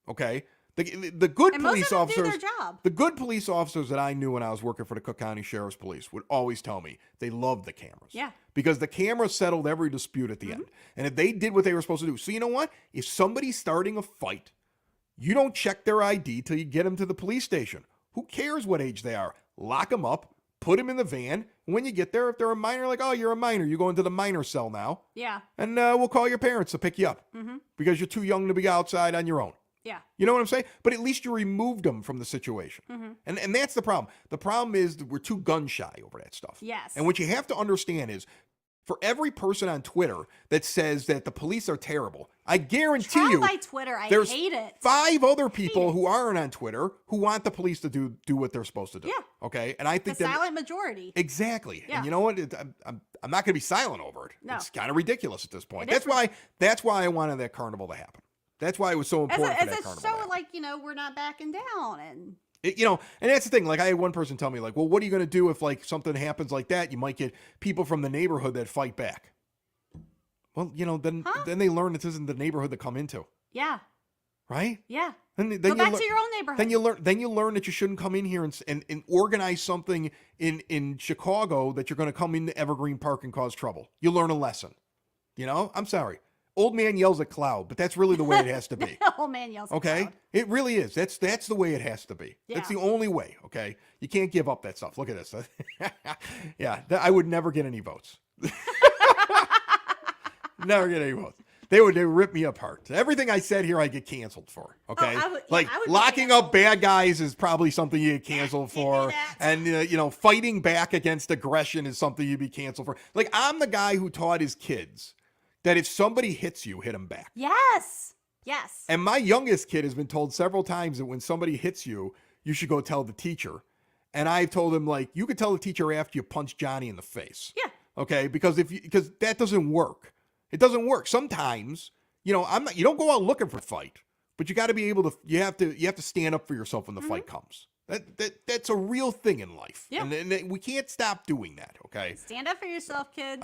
Okay? The good and most police of them officers, do their job. the good police officers that I knew when I was working for the Cook County Sheriff's Police would always tell me they loved the cameras. Yeah. Because the cameras settled every dispute at the end. And if they did what they were supposed to do. So you know what? If somebody's starting a fight, you don't check their ID till you get them to the police station. Who cares what age they are? Lock them up, put them in the van. When you get there, if they're a minor, like, oh, you're a minor, you go into the minor cell now. Yeah. And we'll call your parents to pick you up because you're too young to be outside on your own. Yeah. You know what I'm saying? But at least you removed them from the situation. And that's the problem. The problem is that we're too gun shy over that stuff. Yes. And what you have to understand is for every person on Twitter that says that the police are terrible, I guarantee Try you by Twitter. I there's hate it. 5 other people it. who aren't on Twitter who want the police to do what they're supposed to do. Yeah. Okay? And I The think that silent majority. exactly. Yeah. And you know what? I'm not going to be silent over it. No. It's kind of ridiculous at this point. It is That's why I wanted that carnival to happen. That's why it was so As important for that a carnival. to show, happen. like, we're not backing down. And And that's the thing. Like, I had one person tell me, like, well, what are you going to do if, like, something happens like that? You might get people from the neighborhood that fight back. Well, then they learn this isn't the neighborhood to come into, yeah. right? Yeah. Then Go you back lear- to your own neighborhood. Then you learn that you shouldn't come in here and organize something in Chicago that you're going to come into Evergreen Park and cause trouble. You learn a lesson. I'm sorry. Old man yells at cloud, but that's really the way it has to be. Oh, man yells at Okay, cloud. it really is. That's the way it has to be. That's Yeah. the only way. Okay, you can't give up that stuff. Look at this. Yeah, I would never get any votes. Never get any votes. They would rip me apart. Everything I said here, I get canceled for. Okay, I would like be locking up bad guys is probably something you get canceled for, that. and fighting back against aggression is something you'd be canceled for. Like, I'm the guy who taught his kids that if somebody hits you, hit him back. Yes. Yes. And my youngest kid has been told several times that when somebody hits you, you should go tell the teacher. And I've told him, like, you could tell the teacher after you punch Johnny in the face. Yeah. Okay? Because because that doesn't work. It doesn't work. Sometimes, you don't go out looking for a fight, but you got to be able to, you have to stand up for yourself when the fight comes. That's a real thing in life. Yeah. And we can't stop doing that. Okay? Stand up for yourself, kids.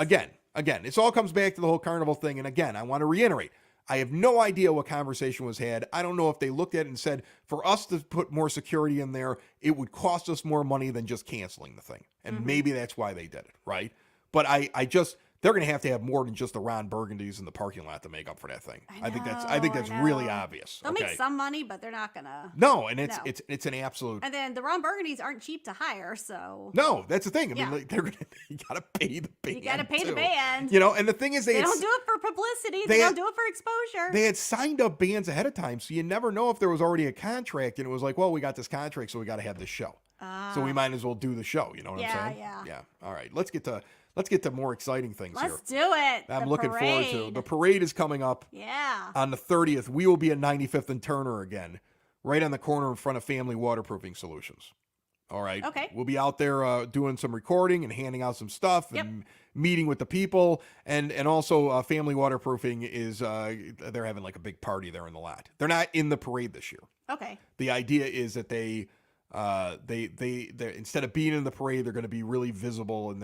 Again, this all comes back to the whole carnival thing. And again, I want to reiterate, I have no idea what conversation was had. I don't know if they looked at it and said, for us to put more security in there, it would cost us more money than just canceling the thing. And maybe that's why they did it, right? But they're going to have more than just the Ron Burgundies in the parking lot to make up for that thing. I think that's really obvious. They'll okay? make some money, but they're not gonna. No, and it's No. it's an absolute. And then the Ron Burgundies aren't cheap to hire, so No, that's the thing. I Yeah. mean, like, you got to pay the band. you got to pay the too. band. And the thing is, They don't do it for publicity. They don't do it for exposure. They had signed up bands ahead of time, so you never know if there was already a contract, and it was like, well, we got this contract, so we got to have this show. So we might as well do the show. You know what I'm saying? Yeah. All right, let's get to more exciting things Let's here. do it. I'm The looking forward to. parade. The parade is coming up Yeah. on the 30th. We will be at 95th and Turner again, right on the corner in front of Family Waterproofing Solutions. All right. Okay. We'll be out there doing some recording and handing out some stuff and meeting with the people. And also Family Waterproofing is, they're having like a big party there in the lot. They're not in the parade this year. Okay. The idea is that they instead of being in the parade, they're going to be really visible in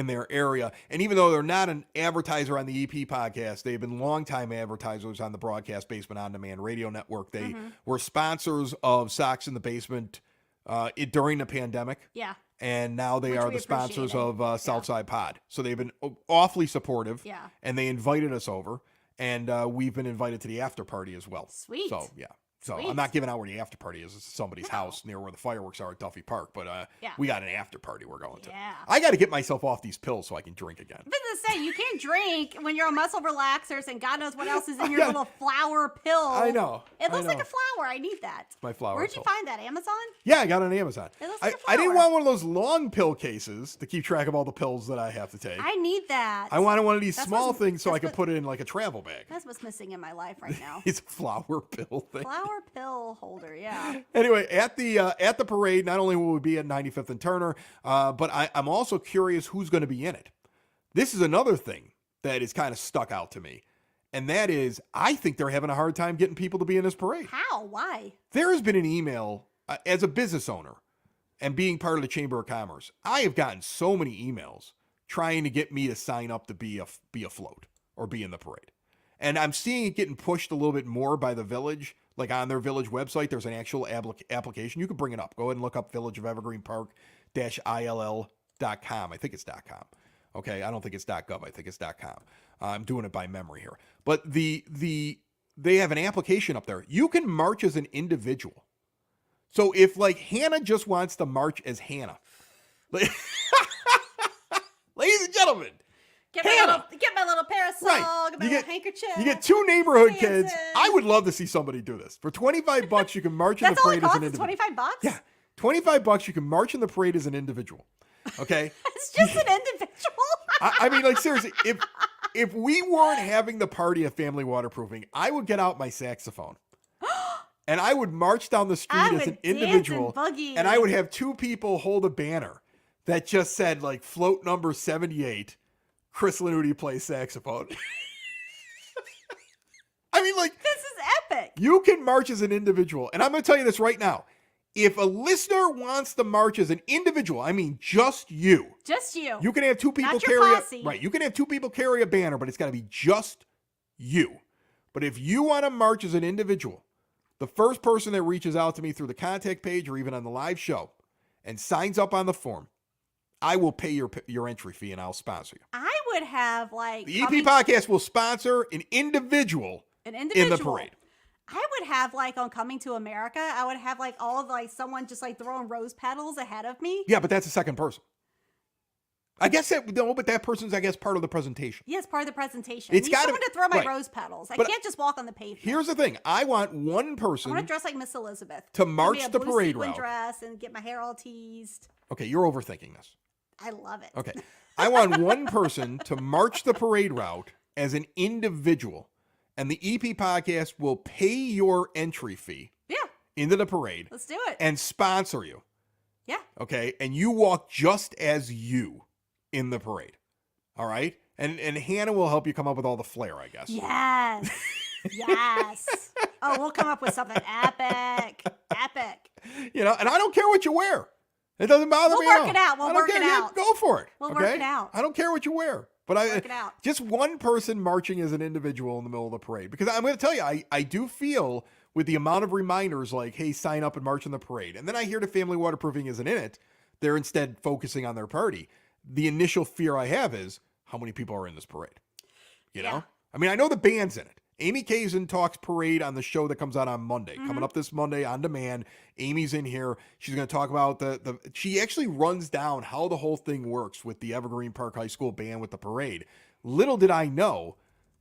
their area. And even though they're not an advertiser on the EP podcast, they've been longtime advertisers on the Broadcast Basement On Demand Radio Network. They were sponsors of Sox in the Basement during the pandemic. Yeah. And now they Which are we the sponsors appreciate. of Southside Pod. So they've been awfully supportive. Yeah. And they invited us over. And we've been invited to the after party as well. Sweet. So, yeah. So Sweet. I'm not giving out where the after party is. It's somebody's house near where the fireworks are at Duffy Park. But Yeah. we got an after party we're going to. Yeah. I got to get myself off these pills so I can drink again. But to say, you can't drink when you're on muscle relaxers and God knows what else is in your Yeah. little flower pill. I know. It I looks like know. a flower. I need that. It's my flower Where'd pill. you find that? Amazon? Yeah, I got it on Amazon. It looks like a I didn't flower. want one of those long pill cases to keep track of all the pills that I have to take. I need that. I wanted one of these That's small what's- things so I that's could what- put it in like a travel bag. That's what's missing in my life right now. It's a flower pill thing. Flower pill holder, yeah. Anyway, at the parade, not only will we be at 95th and Turner, but I'm also curious who's going to be in it. This is another thing that is kind of stuck out to me, and that is I think they're having a hard time getting people to be in this parade. How? Why? There has been an email as a business owner and being part of the Chamber of Commerce. I have gotten so many emails trying to get me to sign up to be afloat or be in the parade. And I'm seeing it getting pushed a little bit more by the village. Like on their village website, there's an actual application. You can bring it up. Go ahead and look up Village of Evergreen Park-ILL.com. I think it's .com. Okay, I don't think it's .gov. I think it's .com. I'm doing it by memory here. But they have an application up there. You can march as an individual. So if like Hannah just wants to march as Hannah, ladies and gentlemen, Get Hannah! my little parasol, Right. get my You little get- handkerchief. you get two neighborhood kids. Dancing. I would love to see somebody do this. For $25, you can march in the That's all it parade as costs? an It's individual. $25? Yeah, $25. You can march in the parade as an individual. Okay. It's just an individual. I mean, like seriously, if we weren't having the party of family waterproofing, I would get out my saxophone. And I would march down the street I as would an dance and individual. boogie. And I would have two people hold a banner that just said like float number 78, Chris Lanuti plays saxophone. I mean, like, This is epic. you can march as an individual. And I'm going to tell you this right now. If a listener wants to march as an individual, I mean just you. Just you. You can have two people Not your carry posse. right. You can have two people carry a banner, but it's got to be just you. But if you want to march as an individual, the first person that reaches out to me through the contact page or even on the live show and signs up on the form, I will pay your entry fee and I'll sponsor you. I would have like The EP podcast will sponsor an individual an in individual. the parade. I would have like on Coming to America, I would have like all of like someone just like throwing rose petals ahead of me. Yeah, but that's a second person. I guess but that person's, I guess, part of the presentation. Yes, part of the presentation. It's I need gotta someone be- to throw my right. rose petals. I But can't just walk on the pavement. Here's the thing. I want one I want to person. dress like Miss Elizabeth. To Give me march a the blue parade sequin route. dress and get my hair all teased. Okay, you're overthinking this. I love it. Okay. I want one person to march the parade route as an individual, and the EP podcast will pay your entry fee Yeah, into the parade let's do it. and sponsor you. Yeah. Okay. And you walk just as you in the parade. All right. And Hannah will help you come up with all the flair, I guess. Yes. Yes. Oh, we'll come up with something epic. Epic. You know, and I don't care what you wear. It doesn't bother We'll me at work all. it out. We'll I don't work it care. Yeah, out. go for it. We'll okay? work it out. I don't care what you wear. But Work it out. just one person marching as an individual in the middle of the parade. Because I'm going to tell you, I do feel with the amount of reminders like, hey, sign up and march in the parade. And then I hear the family waterproofing isn't in it. They're instead focusing on their party. The initial fear I have is how many people are in this parade? You Yeah. know? I mean, I know the band's in it. Amy Kazin talks parade on the show that comes out on Monday. Coming up this Monday on demand. Amy's in here. She's going to talk about she actually runs down how the whole thing works with the Evergreen Park High School band with the parade. Little did I know,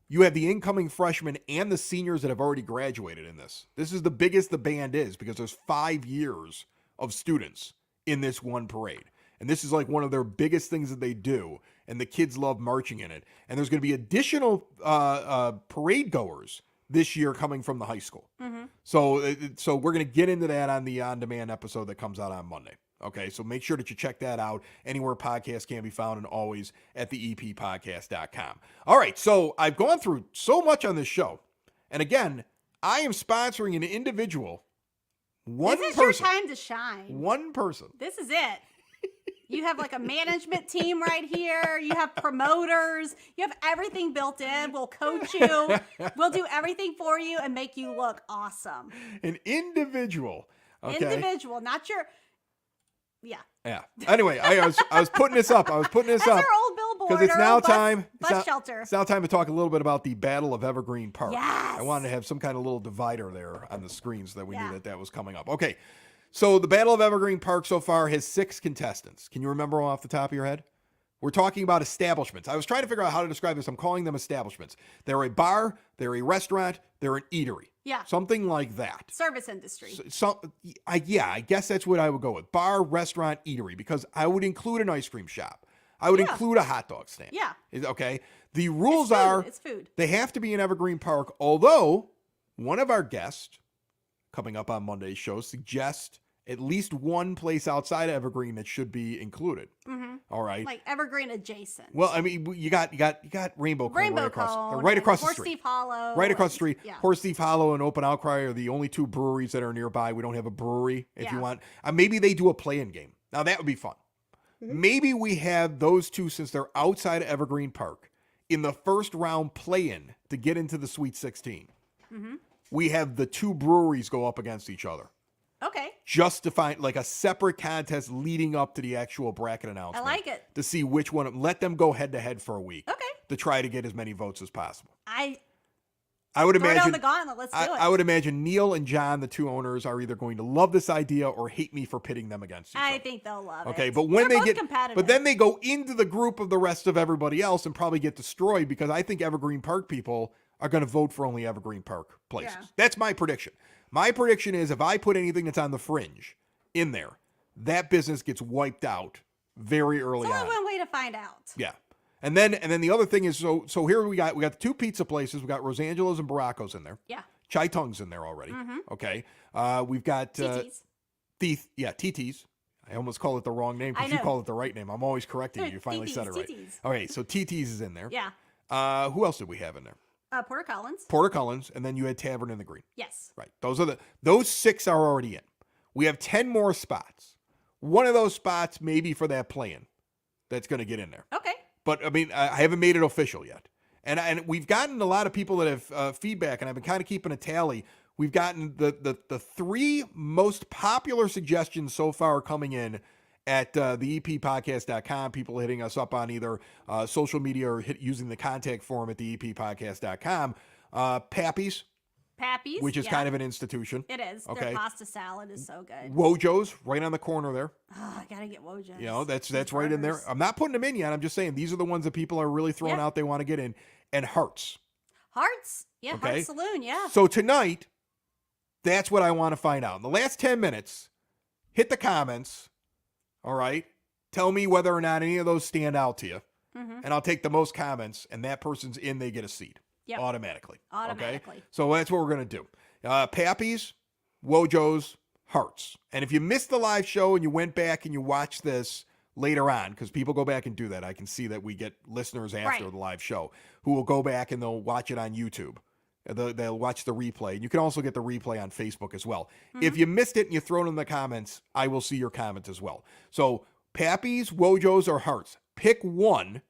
you have the incoming freshmen and the seniors that have already graduated in this. This is the biggest the band is because there's 5 years of students in this one parade. And this is like one of their biggest things that they do. And the kids love marching in it. And there's going to be additional parade goers this year coming from the high school. Mm-hmm. So we're going to get into that on the on-demand episode that comes out on Monday. Okay, so make sure that you check that out anywhere podcasts can be found and always at the eppodcast.com. All right, so I've gone through so much on this show. And again, I am sponsoring an individual, one This is person. your time to shine. One person. This is it. You have like a management team right here. You have promoters. You have everything built in. We'll coach you. We'll do everything for you and make you look awesome. An individual. Okay. Individual, not your. Yeah. Yeah. Anyway, I was putting this up. That's our old billboard. because it's our now old time. Bus shelter. It's now time to talk a little bit about the Battle of Evergreen Park. Yes. I wanted to have some kind of little divider there on the screen so that we Yeah. knew that was coming up. Okay. So the Battle of Evergreen Park so far has 6 contestants. Can you remember off the top of your head? We're talking about establishments. I was trying to figure out how to describe this. I'm calling them establishments. They're a bar, they're a restaurant, they're an eatery. Yeah. Something like that. Service industry. I guess that's what I would go with. Bar, restaurant, eatery, because I would include an ice cream shop. I would Yeah. include a hot dog stand. Yeah. Okay. The rules It's food. they have to be in Evergreen Park, although one of our guests coming up on Monday's show suggests at least one place outside of Evergreen that should be included. Mm-hmm. All right. Like Evergreen adjacent. Well, I mean, you got Rainbow Cone Rainbow right across the Horse street. Thief Hollow. Right across the street. Yeah. Horse Thief Hollow and Open Outcry are the only 2 breweries that are nearby. We don't have a brewery if Yeah. you want. Maybe they do a play-in game. Now, that would be fun. Mm-hmm. Maybe we have those 2, since they're outside of Evergreen Park, in the first round play-in to get into the Sweet 16. Mm-hmm. We have the 2 breweries go up against each other. Okay. Just to find like a separate contest leading up to the actual bracket I announcement. like it. To see which one. Let them go head to head for a week. Okay. To try to get as many votes as possible. I would throw down imagine the gauntlet. Let's do it. I would imagine Neil and John, the 2 owners, are either going to love this idea or hate me for pitting them against each I other. think they'll love it. Okay, but when They're they both competitive. but then they go into the group of the rest of everybody else and probably get destroyed because I think Evergreen Park people are going to vote for only Evergreen Park places. Yeah. That's my prediction. My prediction is if I put anything that's on the fringe in there, that business gets wiped out very early There's on. only one way to find out. Yeah. And then the other thing is so here we got the 2 pizza places. We got Rosangelo's and Baracco's in there. Yeah. Chai Tung's in there already. Okay. We've got TT's. TT's. I almost call it the wrong name I because you know. call it the right name. I'm always correcting you. You finally TT's, said it right. TT's. All right, so TT's is in there. Yeah. Who else did we have in there? Porter Collins. Porter Cullen's, and then you had Tavern in the Green. Yes. Right. Those 6 are already in. We have 10 more spots. One of those spots maybe for that play-in that's going to get in there. Okay. But I mean, I haven't made it official yet. And we've gotten a lot of people that have feedback, and I've been kind of keeping a tally. We've gotten the 3 most popular suggestions so far coming in at the eppodcast.com. People hitting us up on either social media or using the contact form at the eppodcast.com. Pappy's, Pappy's. which is yeah. kind of an institution. It is. Okay. Their pasta salad is so good. Wojo's, right on the corner there. Oh, I gotta get Wojo's. You know, that's These right in there. burgers. I'm not putting them in yet. I'm just saying these are the ones that people are really throwing Yeah. out they want to get in. And Hearts. Hearts. Yeah, Okay. Hearts Saloon. Yeah. So tonight, that's what I want to find out. In the last 10 minutes, hit the comments. All right. Tell me whether or not any of those stand out to you. Mm-hmm. And I'll take the most comments, and that person's in, they get a seat. Yep. Automatically. Automatically. Okay? So that's what we're going to do. Pappy's, Wojo's, Hearts. And if you missed the live show and you went back and you watched this later on, because people go back and do that, I can see that we get listeners after Right. the live show who will go back and they'll watch it on YouTube. They'll watch the replay. And you can also get the replay on Facebook as well. If you missed it and you throw it in the comments, I will see your comments as well. So Pappy's, Wojo's, or Hearts. Pick one.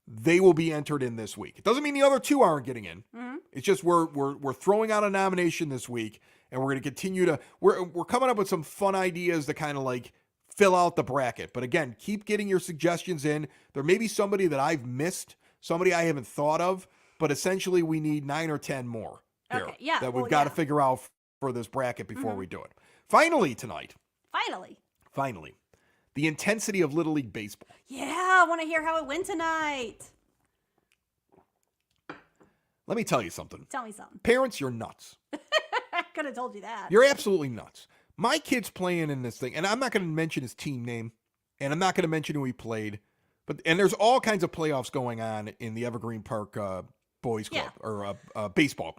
They will be entered in this week. It doesn't mean the other 2 aren't getting in. Mm-hmm. It's just we're throwing out a nomination this week, and we're going to continue to we're coming up with some fun ideas to kind of like fill out the bracket. But again, keep getting your suggestions in. There may be somebody that I've missed, somebody I haven't thought of, but essentially we need 9 or 10 more here Okay, yeah, that we've well, got to yeah. figure out for this bracket before we do it. Finally tonight, Finally. the intensity of Little League Baseball. Yeah, I want to hear how it went tonight. Let me tell you something. Tell me something. Parents, you're nuts. I could have told you that. You're absolutely nuts. My kid's playing in this thing, and I'm not going to mention his team name, and I'm not going to mention who he played, and there's all kinds of playoffs going on in the Evergreen Park Boys Club or baseball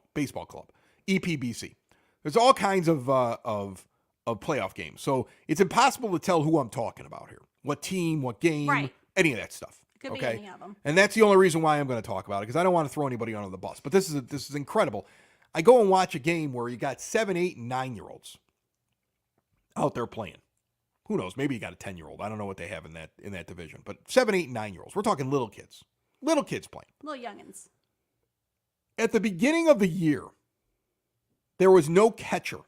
club, EPBC. There's all kinds of playoff games, so it's impossible to tell who I'm talking about here, what team, what game, Right. any of that stuff. Could be okay, any of them. and that's the only reason why I'm going to talk about it because I don't want to throw anybody under the bus. But this is incredible. I go and watch a game where you got 7, 8, and 9-year-olds out there playing. Who knows? Maybe you got a 10-year-old. I don't know what they have in that division. But 7, 8, and 9-year-olds. We're talking little kids. Little kids playing. Little youngins. At the beginning of the year, there was no catcher.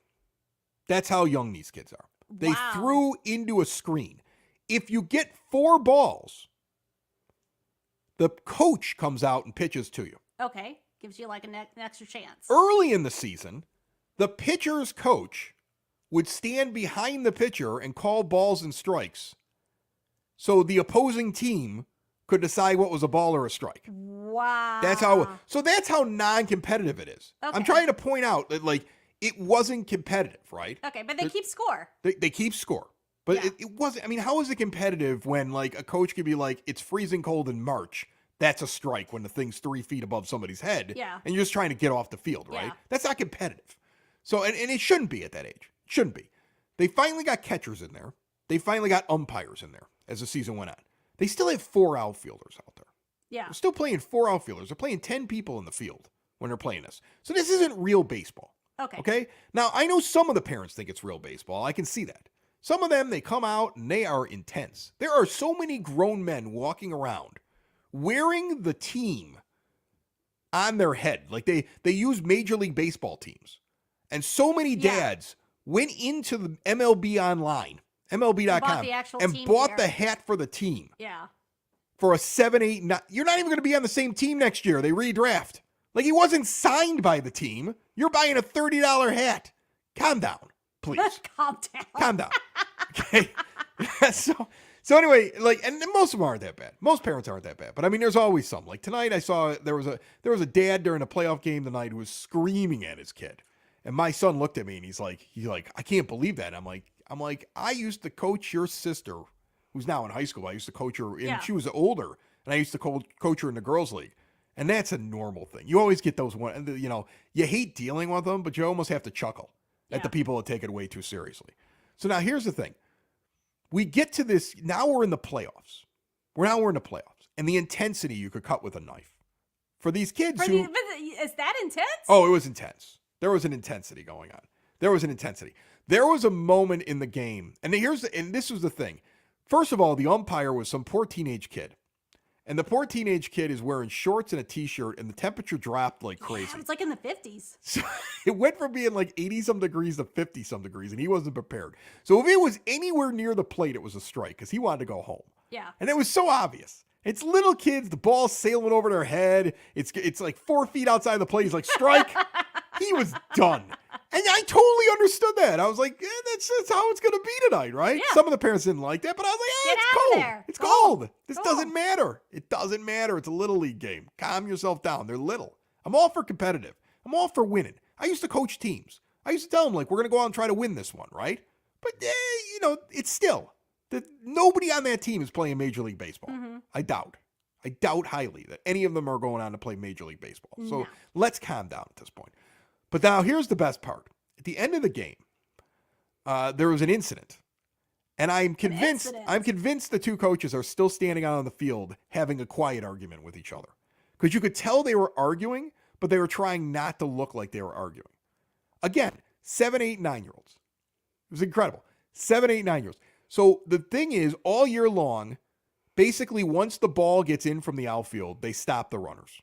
That's how young these kids are. They Wow. threw into a screen. If you get 4 balls, the coach comes out and pitches to you. Okay. Gives you like an extra chance. Early in the season, the pitcher's coach would stand behind the pitcher and call balls and strikes so the opposing team could decide what was a ball or a strike. Wow. That's how non-competitive it is. I'm Okay. trying to point out that like it wasn't competitive, right? Okay, but they keep score. They keep score. But Yeah. it wasn't, I mean, how is it competitive when like a coach could be like, it's freezing cold in March. That's a strike when the thing's 3 feet above somebody's head. Yeah. And you're just trying to get off the field, right? Yeah. That's not competitive. So, and it shouldn't be at that age. It shouldn't be. They finally got catchers in there. They finally got umpires in there as the season went on. They still have 4 outfielders out there. Yeah. They're still playing 4 outfielders. They're playing 10 people in the field when they're playing this. So this isn't real baseball. Okay. Okay? Now, I know some of the parents think it's real baseball. I can see that. Some of them, they come out and they are intense. There are so many grown men walking around wearing the team on their head. Like they use Major League Baseball teams. And so many Yeah. dads went into the MLB online, MLB.com, the actual and team bought gear. the hat for the team Yeah. for a 7, 8, 9. You're not even going to be on the same team next year. They redraft. Like he wasn't signed by the team. You're buying a $30 hat. Calm down, please. Calm down. Calm down. Okay. So anyway, like, and most of them aren't that bad. Most parents aren't that bad. But I mean, there's always some. Like tonight, I saw there was a dad during a playoff game tonight who was screaming at his kid, and my son looked at me and he's like, I can't believe that. I'm like, I used to coach your sister, who's now in high school. I used to coach her, and Yeah. she was older, and I used to coach her in the girls' league. And that's a normal thing. You always get those one, you know, you hate dealing with them, but you almost have to chuckle at the Yeah. people that take it way too seriously. So now here's the thing. We get to this, now we're in the playoffs. We're in the playoffs. And the intensity you could cut with a knife. For these kids But who... is that intense? Oh, it was intense. There was an intensity going on. There was a moment in the game. And this was the thing. First of all, the umpire was some poor teenage kid. And the poor teenage kid is wearing shorts and a t-shirt, and the temperature dropped like crazy. Yeah, it was like in the 50s. So it went from being like 80-some degrees to 50-some degrees, and he wasn't prepared. So if it was anywhere near the plate, it was a strike because he wanted to go home. Yeah. And it was so obvious. It's little kids, the ball's sailing over their head. It's like 4 feet outside the plate. He's like, strike. He was done. And I totally understood that. I was like, yeah, that's how it's going to be tonight, right? Yeah. Some of the parents didn't like that, but I was like, Get it's out of cold. there. It's Cold. cold. This Cold. doesn't matter. It doesn't matter. It's a little league game. Calm yourself down. They're little. I'm all for competitive. I'm all for winning. I used to coach teams. I used to tell them, like, we're going to go out and try to win this one, right? But, you know, it's still, nobody on that team is playing Major League Baseball. Mm-hmm. I doubt highly that any of them are going on to play Major League Baseball. So No. let's calm down at this point. But now here's the best part. At the end of the game, there was an incident. And I'm convinced the two coaches are still standing out on the field having a quiet argument with each other. Because you could tell they were arguing, but they were trying not to look like they were arguing. Again, 7, 8, 9-year-olds. It was incredible. 7, 8, 9-year-olds. So the thing is, all year long, basically once the ball gets in from the outfield, they stop the runners.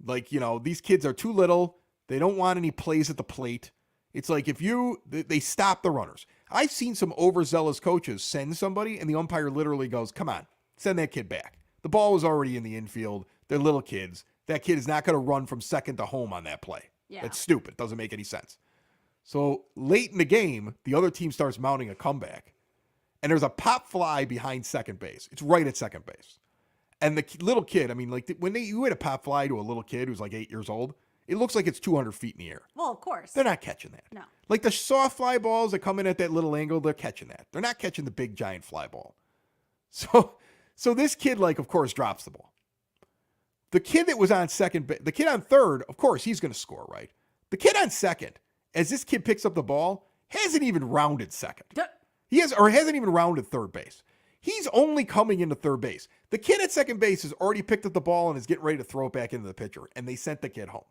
Like, you know, these kids are too little. They don't want any plays at the plate. It's like they stop the runners. I've seen some overzealous coaches send somebody and the umpire literally goes, come on, send that kid back. The ball was already in the infield. They're little kids. That kid is not going to run from second to home on that play. Yeah. That's stupid. Doesn't make any sense. So late in the game, the other team starts mounting a comeback. And there's a pop fly behind second base. It's right at second base. And the little kid, I mean, like when you hit a pop fly to a little kid who's like 8 years old, it looks like it's 200 feet in the air. Well, of course. They're not catching that. No. Like the soft fly balls that come in at that little angle, they're catching that. They're not catching the big giant fly ball. So this kid, like, of course, drops the ball. The kid that was on second, the kid on third, of course, he's going to score, right? The kid on second, as this kid picks up the ball, hasn't even rounded second. Hasn't even rounded third base. He's only coming into third base. The kid at second base has already picked up the ball and is getting ready to throw it back into the pitcher, and they sent the kid home.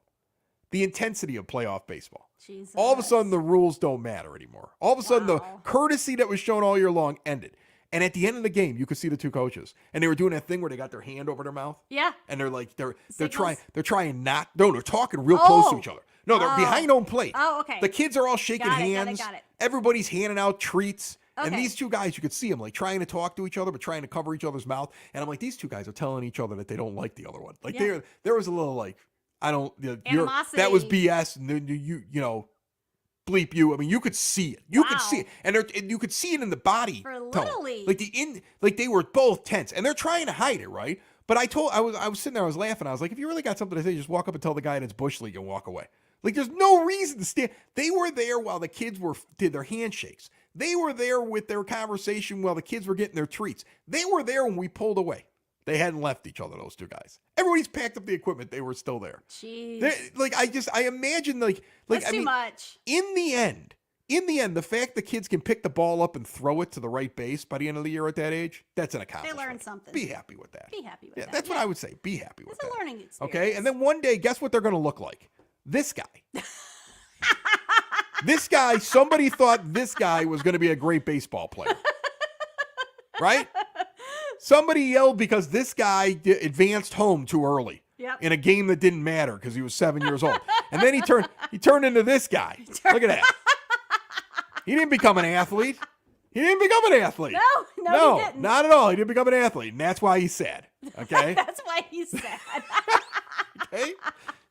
The intensity of playoff baseball. Jesus. All of a sudden, the rules don't matter anymore. All of a sudden, the Wow. courtesy that was shown all year long ended. And at the end of the game, you could see the two coaches, and they were doing that thing where they got their hand over their mouth. Yeah. And they're like they're Signals? trying not. No, they're talking real close to Oh. each other. No, they're Oh. behind home plate. Oh, okay. The kids are all shaking Got it, hands. got it. Everybody's handing out treats. And Okay. these two guys, you could see them like trying to talk to each other, but trying to cover each other's mouth. And I'm like, these two guys are telling each other that they don't like the other one. Like Yeah. there was a little like, I don't. Animosity. That was BS. And then you know, bleep you. I mean, you could see it. You could see Wow. it, and you could see it in the body. For tone. Little League. Like they were both tense, and they're trying to hide it, right? But I was sitting there, I was laughing. I was like, if you really got something to say, just walk up and tell the guy it's Bush League and walk away. Like, there's no reason to stand. They were there while the kids did their handshakes. They were there with their conversation while the kids were getting their treats. They were there when we pulled away. They hadn't left each other, those two guys. Everybody's packed up the equipment. They were still there. Jeez. Like, I imagine, like That's I too mean, much. in the end, the fact the kids can pick the ball up and throw it to the right base by the end of the year at that age, that's an accomplishment. learned something. Be happy with that. Be happy with Yeah, that. that's what I would say. Be happy with It's a that. learning experience. Okay, and then one day, guess what they're going to look like? This guy. This guy, somebody thought this guy was going to be a great baseball player. Right? Somebody yelled because this guy advanced home too early. Yep. In a game that didn't matter because he was 7 years old. And then he turned into this guy. Look at that. He didn't become an athlete. He didn't become an athlete. No, he didn't. Not at all. He didn't become an athlete. And that's why he's sad. Okay? That's why he's sad. Okay?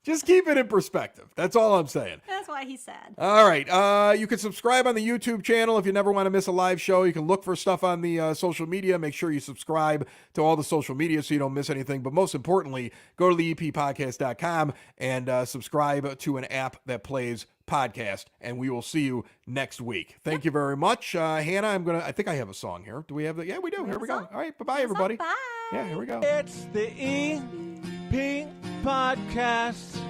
Just keep it in perspective. That's all I'm saying. That's why he's sad. All right. You can subscribe on the YouTube channel if you never want to miss a live show. You can look for stuff on the social media. Make sure you subscribe to all the social media so you don't miss anything. But most importantly, go to the eppodcast.com and subscribe to an app that plays podcast. And we will see you next week. Thank you very much. Hannah, I think I have a song here. Do we have that? Yeah, we do. Here we go. song? All right. Bye-bye, everybody. Bye. Yeah, here we go. It's the EP Podcast.